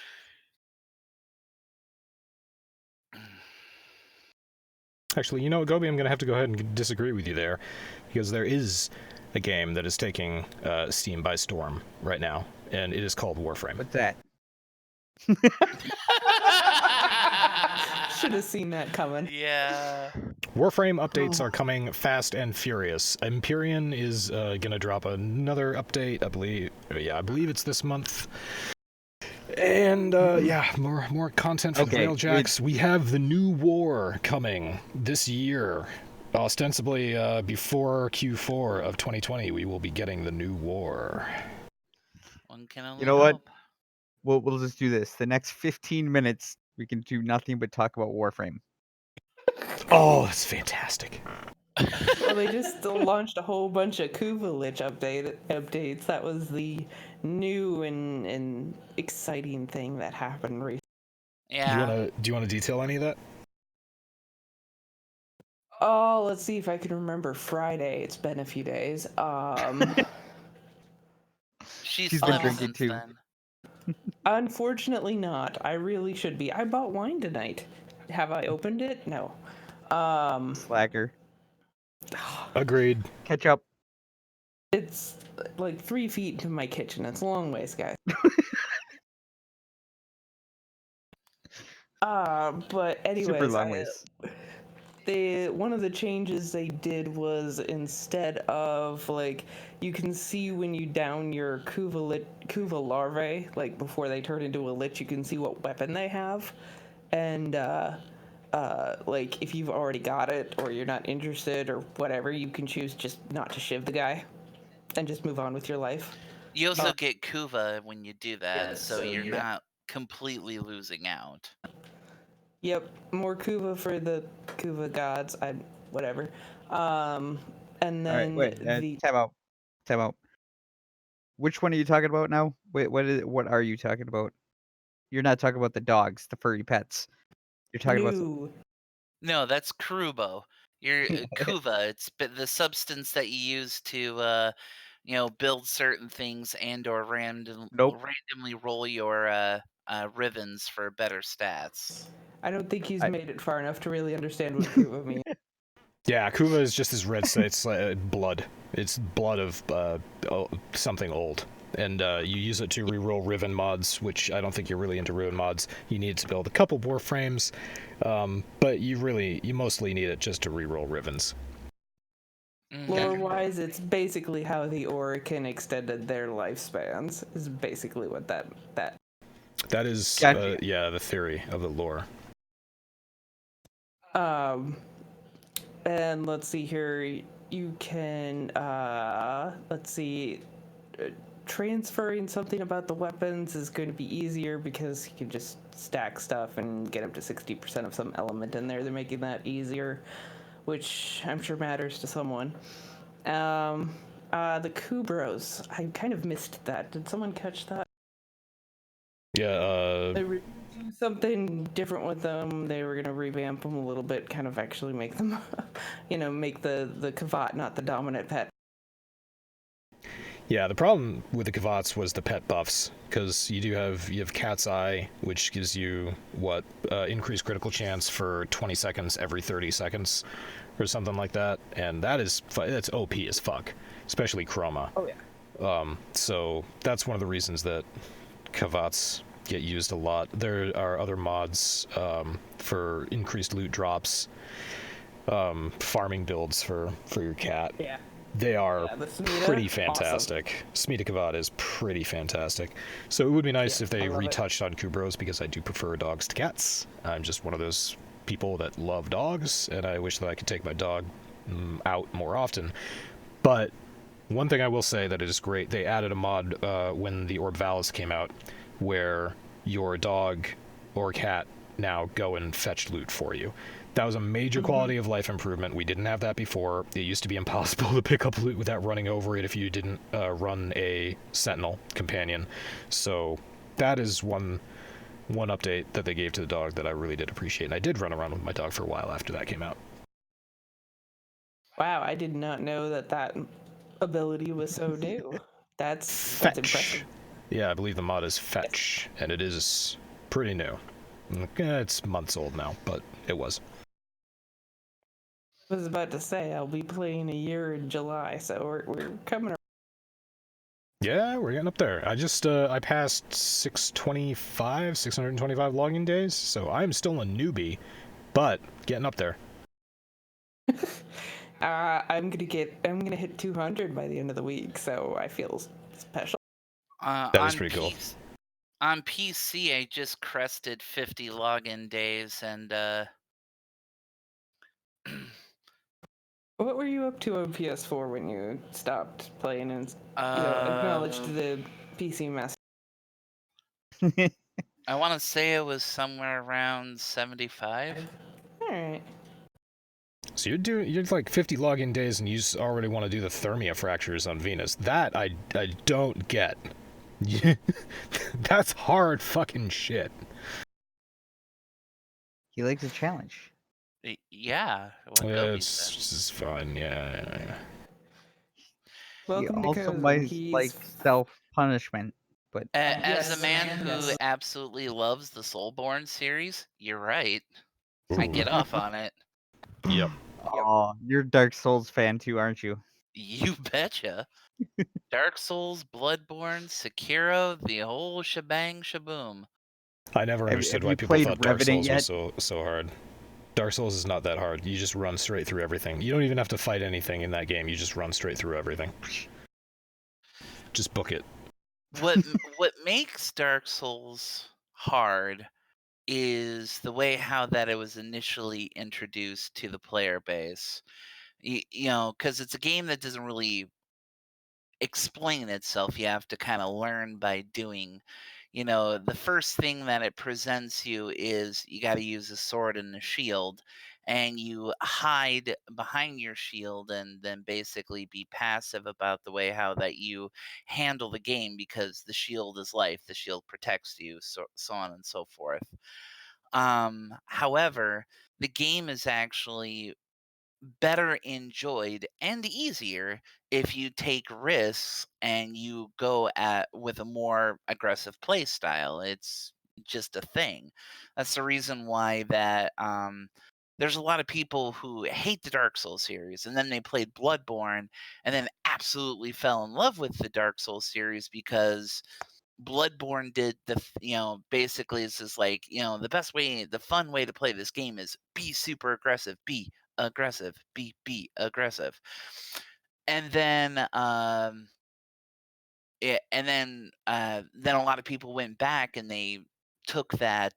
Actually, Gobi, I'm going to have to go ahead and disagree with you there, because there is a game that is taking Steam by storm right now, and it is called Warframe. What's that? Should have seen that coming. Yeah. Warframe updates are coming fast and furious. Empyrean is going to drop another update, I believe it's this month. And more content for Railjacks. We have the new war coming this year. Ostensibly before Q4 of 2020, we will be getting the new war. One can only You know what? hope. We'll just do this. The next 15 minutes, We can do nothing but talk about Warframe. Oh, that's fantastic. Well, they just launched a whole bunch of Kuvalich updates. That was the new and exciting thing that happened recently. Yeah. Do you wanna detail any of that? Oh, let's see if I can remember Friday. It's been a few days. She's been slept drinking since too. then. Unfortunately not. I really should be. I bought wine tonight. Have I opened it? No. Slacker. Agreed. Catch up. It's like 3 feet into my kitchen. It's a long ways, guys. But anyways, Super long ways. one of the changes they did was instead of like you can see when you down your Kuva larvae, like before they turn into a lich, you can see what weapon they have, and like if you've already got it or you're not interested or whatever, you can choose just not to shiv the guy and just move on with your life. You also get Kuva when you do that, Yes, so so you're you- not completely losing out. Yep, more Kuva for the Kuva gods. Whatever. And All right, then wait. Time out. Time out. Which one are you talking about now? Wait, what are you talking about? You're not talking about the dogs, the furry pets. You're talking about new. No, that's Kurubo. Your Kuva. It's the substance that you use to, build certain things and/or Nope. randomly roll your ribbons for better stats. I don't think he's I- made it far enough to really understand what Kuva means. Yeah, Kuva is just this red. It's blood. It's blood of something old, and you use it to reroll Riven mods, which I don't think you're really into Riven mods. You need it to build a couple Warframes, but you mostly need it just to reroll Rivens. Lore-wise, it's basically how the Orokin extended their lifespans. Is basically what that. That is, Gotcha. yeah, the theory of the lore. And let's see here. You can let's see. Transferring something about the weapons is going to be easier because you can just stack stuff and get up to 60% of some element in there. They're making that easier, which I'm sure matters to someone. The Kubros, I kind of missed that. Did someone catch that? Yeah, They were doing something different with them. They were going to revamp them a little bit, kind of actually make them, make the Kavat not the dominant pet. Yeah, the problem with the Kavats was the pet buffs, because you have Cat's Eye, which gives you increased critical chance for 20 seconds every 30 seconds, or something like that, and that's OP as fuck, especially Chroma. Oh yeah. So that's one of the reasons that Kavats get used a lot. There are other mods for increased loot drops, farming builds for your cat. Yeah. They are the Smita, pretty fantastic. Smita Kavad is pretty fantastic. So it would be nice if they retouched on Kubros, because I do prefer dogs to cats. I'm just one of those people that love dogs, and I wish that I could take my dog out more often. But one thing I will say that is great, they added a mod when the Orb Valis came out, where your dog or cat now go and fetch loot for you. That was a major quality of life improvement. We didn't have that before. It used to be impossible to pick up loot without running over it if you didn't run a Sentinel companion. So that is one update that they gave to the dog that I really did appreciate. And I did run around with my dog for a while after that came out. Wow, I did not know that ability was so new. That's impressive. Yeah, I believe the mod is Fetch, and it is pretty new. It's months old now, but it was. I was about to say I'll be playing a year in July, so we're coming. Yeah, we're getting up there. I passed 625 login days, so I'm still a newbie, but getting up there. I'm gonna hit 200 by the end of the week, so I feel special. That is pretty cool. On PC, I just crested 50 login days, and What were you up to on PS4 when you stopped playing and acknowledged the PC mess? I want to say it was somewhere around 75. All right. So you're like 50 login days and you already want to do the thermia fractures on Venus. That I don't get. That's hard fucking shit. He likes a challenge. Yeah, what Gobi It's said. just fun, yeah. Welcome he to also Kosen. might He's like self-punishment, but As Yes, a man who yes. absolutely loves the Soulborn series, you're right. I Ooh. get off on it. Yep. oh, you're a Dark Souls fan too, aren't you? You betcha. Dark Souls, Bloodborne, Sekiro, the whole shebang shaboom. I never Have understood why you people played thought Dark Revenant Souls was yet? so hard. Dark Souls is not that hard. You just run straight through everything. You don't even have to fight anything in that game. You just run straight through everything. Just book it. What makes Dark Souls hard is the way how that it was initially introduced to the player base. Because it's a game that doesn't really explain itself. You have to kind of learn by doing. The first thing that it presents you is you got to use a sword and a shield, and you hide behind your shield and then basically be passive about the way how that you handle the game because the shield is life, the shield protects you, so on and so forth. However, the game is actually better enjoyed and easier if you take risks and you go at with a more aggressive play style. It's just a thing. That's the reason why that there's a lot of people who hate the Dark Souls series and then they played Bloodborne and then absolutely fell in love with the Dark Souls series because Bloodborne did basically it's just like, the best way, the fun way to play this game is be super aggressive, be aggressive, be aggressive. And then then a lot of people went back and they took that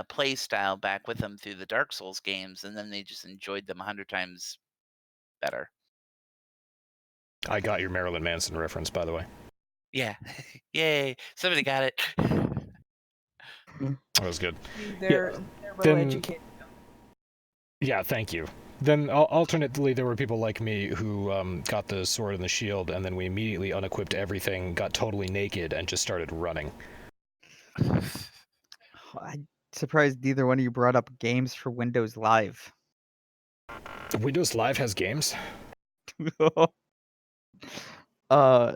play style back with them through the Dark Souls games, and then they just enjoyed them 100 times better. I got your Marilyn Manson reference, by the way. Yeah. Yay. Somebody got it. That was good. They're well then- educated. Yeah, thank you. Then alternately, there were people like me who got the sword and the shield, and then we immediately unequipped everything, got totally naked, and just started running. I'm surprised neither one of you brought up games for Windows Live. Windows Live has games? uh,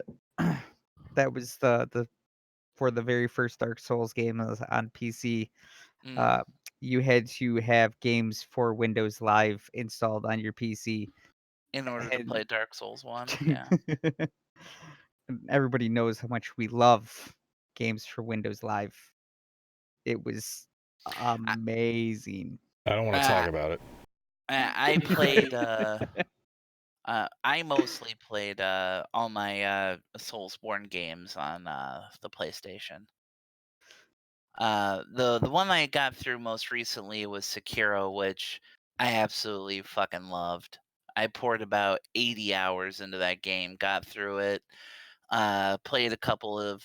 that was the for the very first Dark Souls game on PC. Mm. You had to have games for Windows Live installed on your PC. In order to And- play Dark Souls 1, yeah. Everybody knows how much we love games for Windows Live. It was amazing. I don't want to talk about it. I played I mostly played all my Soulsborne games on the PlayStation. The one I got through most recently was Sekiro, which I absolutely fucking loved. I poured about 80 hours into that game, got through it, played a couple of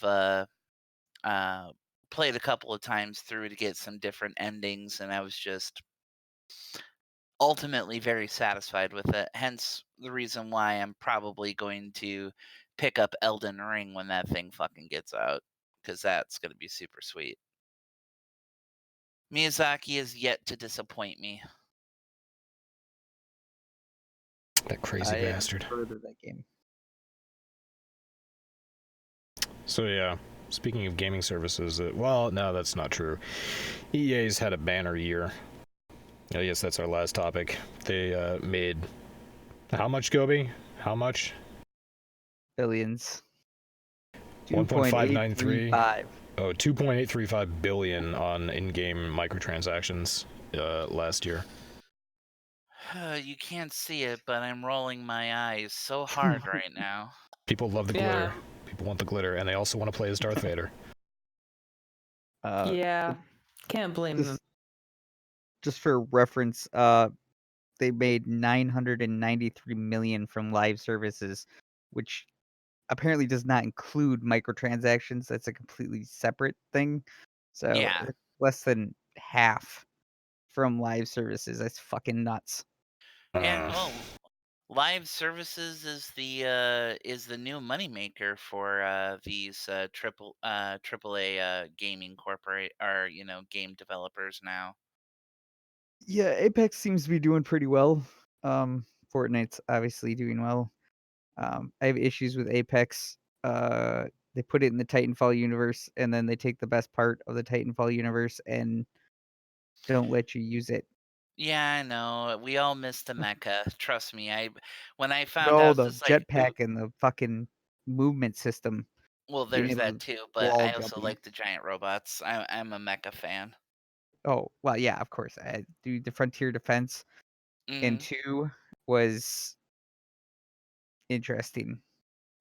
times through to get some different endings, and I was just ultimately very satisfied with it. Hence the reason why I'm probably going to pick up Elden Ring when that thing fucking gets out, because that's going to be super sweet. Miyazaki is yet to disappoint me. That crazy I bastard. haven't heard of that game. So yeah, speaking of gaming services, well, no, that's not true. EA's had a banner year. I guess that's our last topic. They made how much, Gobi? How much? Billions. 1.593. 2.835. Oh, 2.835 billion on in-game microtransactions last year. You can't see it, but I'm rolling my eyes so hard right now. People love the Yeah. glitter. People want the glitter, and they also want to play as Darth Vader. Yeah. Can't blame them. Just for reference, they made 993 million from live services, which apparently does not include microtransactions. That's a completely separate thing. So Yeah. less than half from live services. That's fucking nuts. Yeah, Uh, well, live services is the new moneymaker for these triple A gaming corporate or game developers now. Yeah, Apex seems to be doing pretty well. Fortnite's obviously doing well. I have issues with Apex. They put it in the Titanfall universe, and then they take the best part of the Titanfall universe and don't let you use it. Yeah, I know. We all miss the mecha. Trust me. When I found No, out, the just like, jetpack and the fucking movement system, well, being there's able that to too. But wall I jump also 'em. like the giant robots. I'm a mecha fan. Oh, well, yeah, of course. Dude, the Frontier Defense in Hmm. 2 was interesting.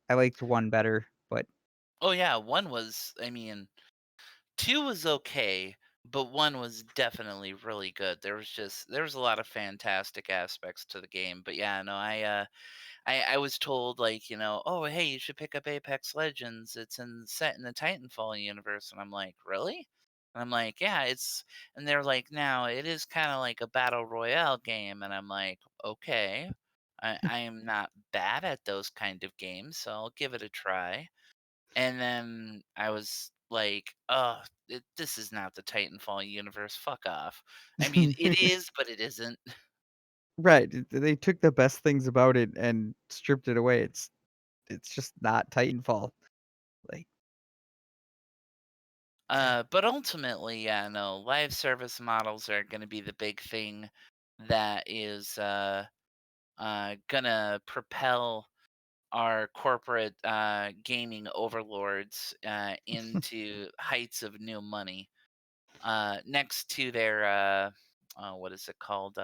I liked 1 better, but Oh yeah, one was. I mean, two was okay, but one was definitely really good. There was a lot of fantastic aspects to the game. But yeah, no, I was told like, oh hey, you should pick up Apex Legends. It's set in the Titanfall universe, and I'm like, really? And I'm like, yeah, and they're like, now it is kind of like a battle royale game, and I'm like, okay, I am not bad at those kind of games, so I'll give it a try. And then I was like, oh, this is not the Titanfall universe. Fuck off. I mean, it is, but it isn't. right, they took the best things about it and stripped it away. It's just not Titanfall. Like, But ultimately, yeah, no, live service models are going to be the big thing that is gonna propel our corporate gaming overlords into heights of new money. Next to their what is it called?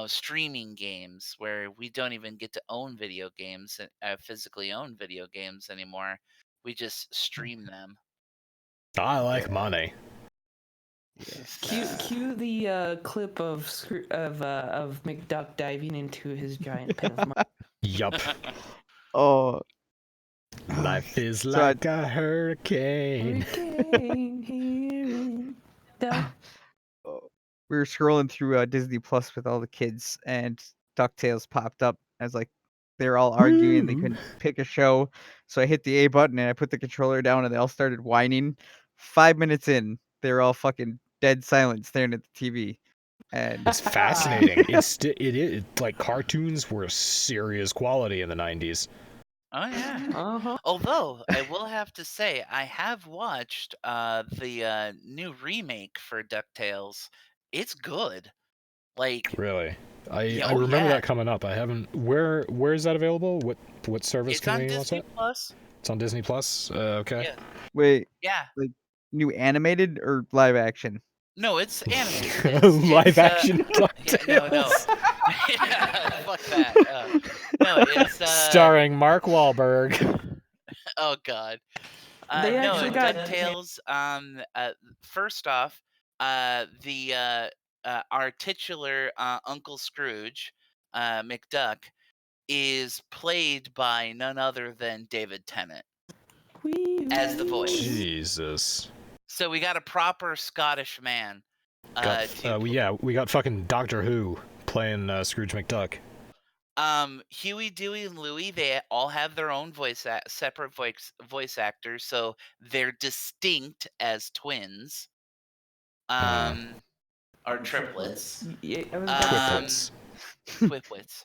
Streaming games where we don't even get to own video games, physically own video games anymore. We just stream them. I like yeah, money. yeah. Cue the clip of McDuck diving into his giant pen of money. Yup. Oh, Life is so like a hurricane. Hurricane here in Duck. we were scrolling through Disney Plus with all the kids, and DuckTales popped up. I was like, they're all arguing. They Woo. couldn't pick a show, so I hit the A button and I put the controller down, and they all started whining. 5 minutes in, they were all fucking dead silent, staring at the TV. And It's fascinating. It is like cartoons were serious quality in the 90s. Oh yeah. Uh-huh. Although I will have to say I have watched the new remake for DuckTales. It's good. Like, Really. I oh remember yeah, that coming up. I haven't. Where is that available? What service it's can on we watch Disney that? Plus. It's on Disney Plus. Okay. Yeah, wait, yeah. like new animated or live action? No, it's animated. Live It's action yeah, no. DuckTales. Yeah, fuck that. No, it's Starring Mark Wahlberg. oh god. They No, actually got DuckTales. First off, the our titular Uncle Scrooge, McDuck, is played by none other than David Tennant as the voice. Jesus. So we got a proper Scottish man. We got fucking Doctor Who playing Scrooge McDuck. Huey, Dewey, and Louie, they all have their own separate voice actors, so they're distinct as twins. Or triplets. Yeah, I was about to say. Um, Twiplets. Twipwits.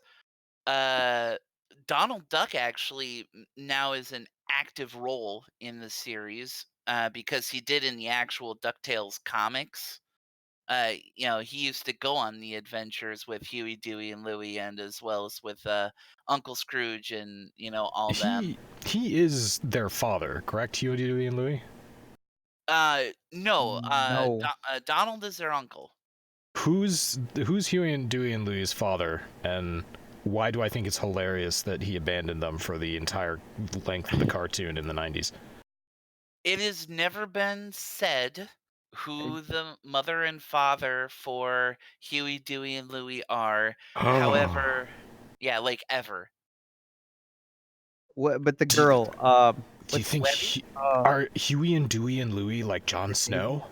Uh, Donald Duck actually now is an active role in the series because he did in the actual DuckTales comics. He used to go on the adventures with Huey, Dewey, and Louie, and as well as with Uncle Scrooge and all them. He is their father, correct? Huey, Dewey, and Louie. No. No. Donald is their uncle. Who's Huey and Dewey and Louie's father, and why do I think it's hilarious that he abandoned them for the entire length of the cartoon in the 90s? It has never been said who the mother and father for Huey, Dewey, and Louie are. Oh. However, yeah, like ever. What? But the girl. Do you think uh, are Huey and Dewey and Louie like Jon Snow?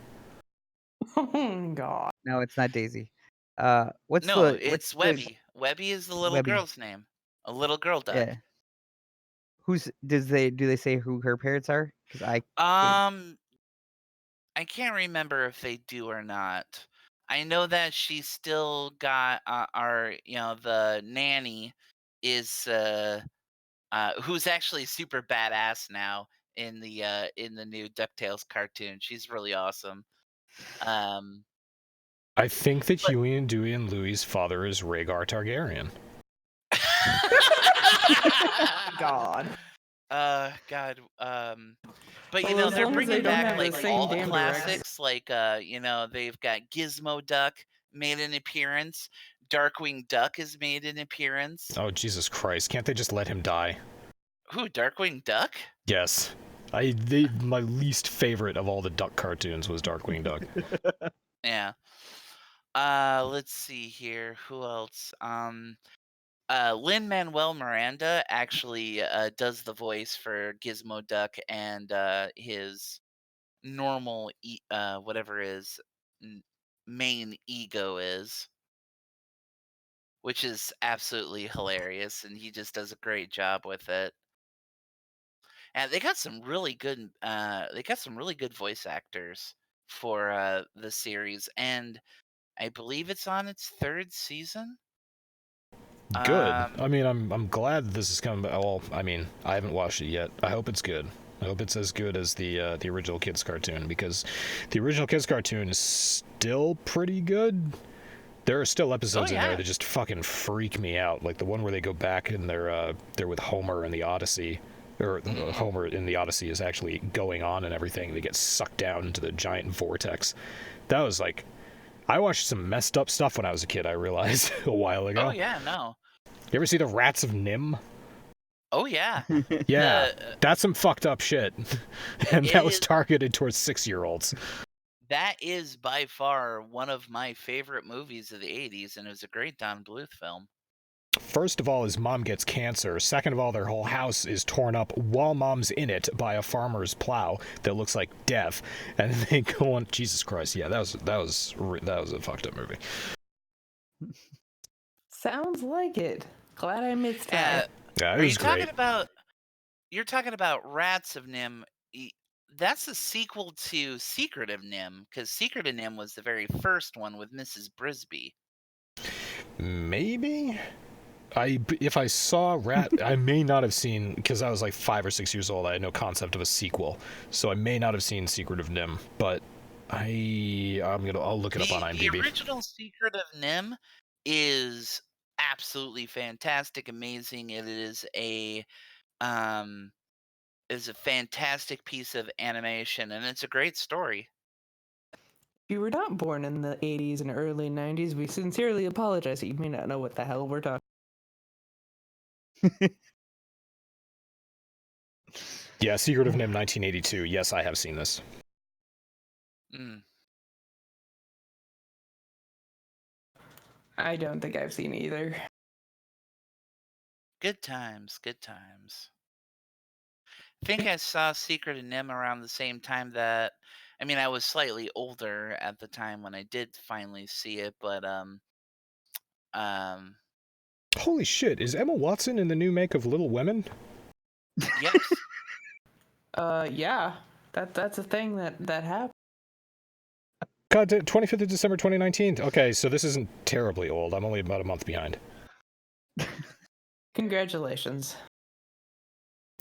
Oh God. no, it's not Daisy. What's No, the it's Webby. Webby is the little Webby? girl's name. A little girl duck. Yeah. Do they say who her parents are? Because I Um, I can't remember if they do or not. I know that she's still got the nanny is who's actually super badass now in the new DuckTales cartoon. She's really awesome. I think that Huey and Dewey and Louie's father is Rhaegar Targaryen. God. God. But Well, as they're long as bringing they don't back have the like same all the damn classics. Like they've got Gizmo Duck made an appearance. Darkwing Duck has made an appearance. Oh, Jesus Christ. Can't they just let him die? Who, Darkwing Duck? Yes. My least favorite of all the duck cartoons was Darkwing Duck. Yeah. Let's see here. Who else? Lin-Manuel Miranda actually does the voice for Gizmo Duck and his normal whatever his main ego is, which is absolutely hilarious, and he just does a great job with it. And they got some really good voice actors for the series, and I believe it's on its 3rd season. Good. I mean, I'm glad this is coming. Well, I mean, I haven't watched it yet. I hope it's good. I hope it's as good as the original kids cartoon, because the original kids cartoon is still pretty good. There are still episodes in there that just fucking freak me out, like the one where they go back and they're with Homer in the Odyssey, or Homer in the Odyssey is actually going on and everything. They get sucked down into the giant vortex. That was like, I watched some messed up stuff when I was a kid, I realized a while ago. Oh yeah, no. You ever see the Rats of Nim? Oh yeah. Yeah, that's some fucked up shit. And that was targeted towards 6-year-olds. That is by far one of my favorite movies of the 80s, and it was a great Don Bluth film. First of all, his mom gets cancer. Second of all, their whole house is torn up while mom's in it by a farmer's plow that looks like death. And then they go on. Jesus Christ! Yeah, that was a fucked up movie. Sounds like it. Glad I missed that. Yeah, it Are was you great. You're talking about Rats of Nim? That's a sequel to Secret of Nim, because Secret of Nim was the very first one with Mrs. Brisby. Maybe. If I saw Rat, I may not have seen, because I was like 5 or 6 years old. I had no concept of a sequel, so I may not have seen Secret of Nim. But I'll look it up on IMDb. The original Secret of Nim is absolutely fantastic, amazing. It is a fantastic piece of animation, and it's a great story. If you were not born in the 80s and early 90s, we sincerely apologize. You may not know what the hell we're talking. Yeah, Secret of Nim 1982. Yes, I have seen this. I don't think I've seen either. Good times, good times. I think I saw Secret of Nim around the same time that, I mean, I was slightly older at the time when I did finally see it, but Holy shit! Is Emma Watson in the new make of Little Women? Yes. Yeah, that's a thing that happened. God, 25th of December 2019. Okay, so this isn't terribly old. I'm only about a month behind. Congratulations.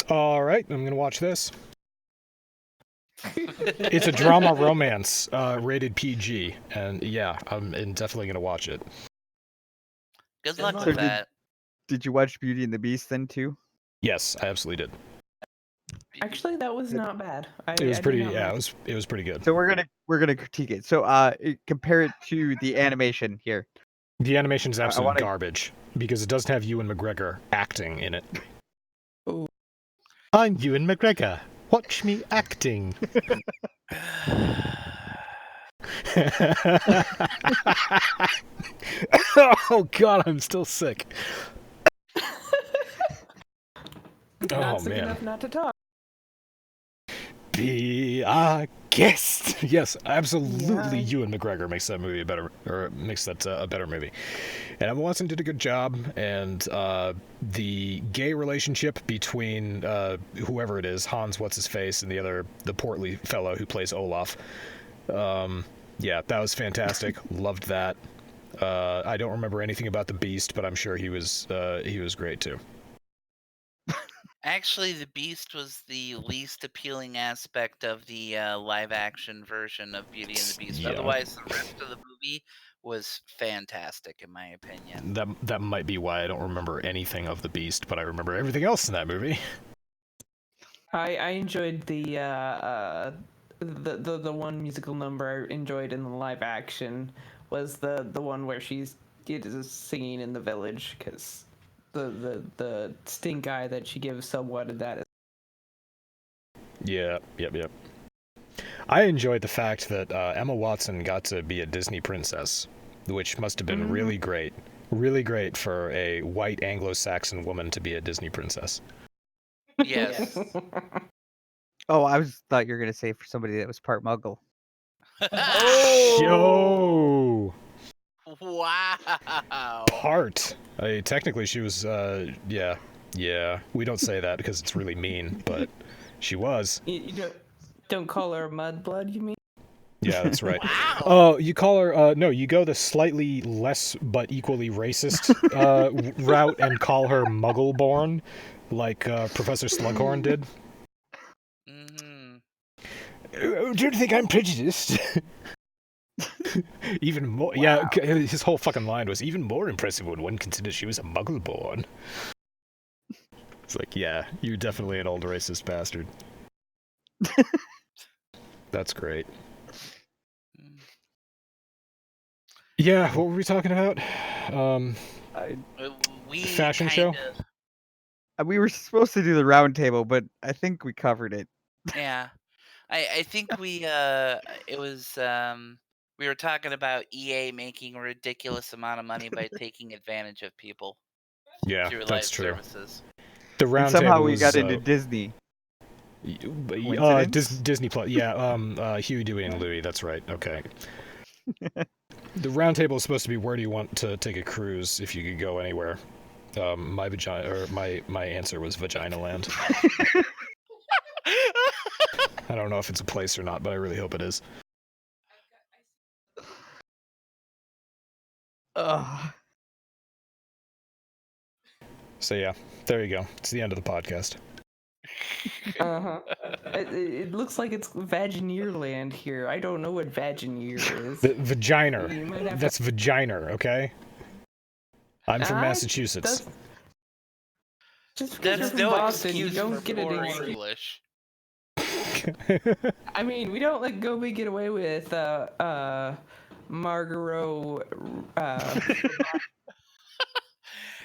All right, I'm gonna watch this. It's a drama romance, rated PG, and yeah, I'm definitely gonna watch it. Good luck with that. Did you watch Beauty and the Beast then too? Yes, I absolutely did. Actually, that was not bad. It was pretty. Yeah, it was pretty good. So we're gonna critique it. So compare it to the animation here. The animation's absolute garbage because it doesn't have Ewan McGregor acting in it. Ooh. I'm Ewan McGregor. Watch me acting. Oh God, I'm still sick. Not sick man. enough not to talk. Be a guest. Yes, absolutely. Yeah. Ewan McGregor makes that movie a better movie. And Emma Watson did a good job. And the gay relationship between whoever it is, Hans, what's his face, and the portly fellow who plays Olaf. Yeah, that was fantastic. Loved that. I don't remember anything about the Beast, but I'm sure he was great too. Actually, the Beast was the least appealing aspect of the live-action version of Beauty and the Beast. Yeah. Otherwise, the rest of the movie was fantastic, in my opinion. That might be why I don't remember anything of the Beast, but I remember everything else in that movie. I enjoyed the one musical number I enjoyed in the live action was the one where she's singing in the village, because the stink eye that she gives someone in that is. Yeah, yep. I enjoyed the fact that Emma Watson got to be a Disney princess, which must have been really great. Really great for a white Anglo-Saxon woman to be a Disney princess. Yes. Oh, I thought you were gonna say for somebody that was part Muggle. Yo! Wow. Part. Technically, she was. Yeah. We don't say that because it's really mean, but she was. You don't call her mudblood, you mean? Yeah, that's right. Wow. Oh, you call her. No, you go the slightly less but equally racist route and call her Muggle-born, like Professor Slughorn did. Mm-hmm. Do you think I'm prejudiced? Even more. Wow. Yeah, his whole fucking line was even more impressive when one considers she was a Muggle-born. It's like, yeah, you're definitely an old racist bastard. That's great. Yeah, what were we talking about? Fashion show? We were supposed to do the round table, but I think we covered it. Yeah. I think we we were talking about EA making a ridiculous amount of money by taking advantage of people. Yeah, through that's live true. services. The round somehow table we was, got into Disney. Disney Plus. Yeah, Huey, Dewey, and Louie. That's right. Okay. The round table is supposed to be where do you want to take a cruise if you could go anywhere. My answer was Vagina Land. I don't know if it's a place or not, but I really hope it is. So yeah, there you go. It's the end of the podcast. It looks like it's Vagineerland here. I don't know what Vagineer is. Vagina. That's vagina, okay? I'm from Massachusetts. Just because you're from Boston, you don't get it in English. I mean, we don't let Gobi get away with Margaro.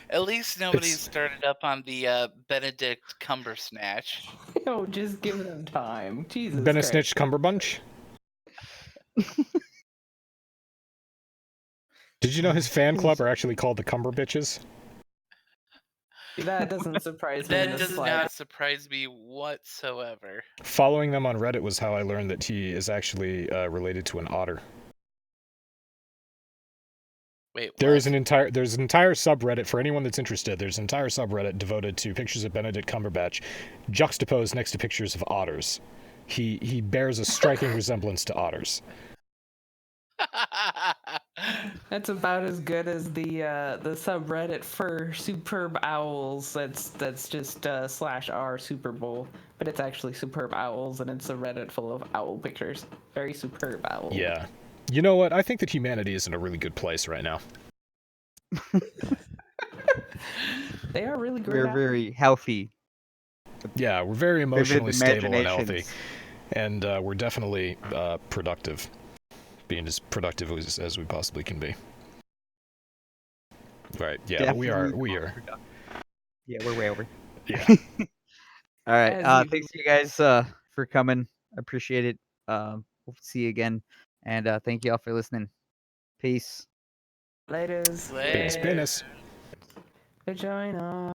At least nobody's started up on the Benedict Cumbersnatch. No, just give them time. Jesus Benedict Cumberbunch? Did you know his fan club are actually called the Cumber Bitches? That doesn't surprise me. That does not surprise me whatsoever. Following them on Reddit was how I learned that he is actually related to an otter. Wait, there's an entire subreddit for anyone that's interested. There's an entire subreddit devoted to pictures of Benedict Cumberbatch juxtaposed next to pictures of otters. He bears a striking resemblance to otters. That's about as good as the subreddit for superb owls. That's just /r Super Bowl, but it's actually superb owls, and it's a Reddit full of owl pictures. Very superb owls. Yeah. You know what? I think that humanity is in a really good place right now. They are really great. We're very healthy. Yeah, we're very emotionally stable and healthy. And we're definitely productive. Being as productive as we possibly can be. Right, yeah, Definitely we are. Yeah, we're way over. Yeah. All right, thanks to you guys for coming. I appreciate it. We'll see you again. And thank you all for listening. Peace. Laters. Penis. Vagina.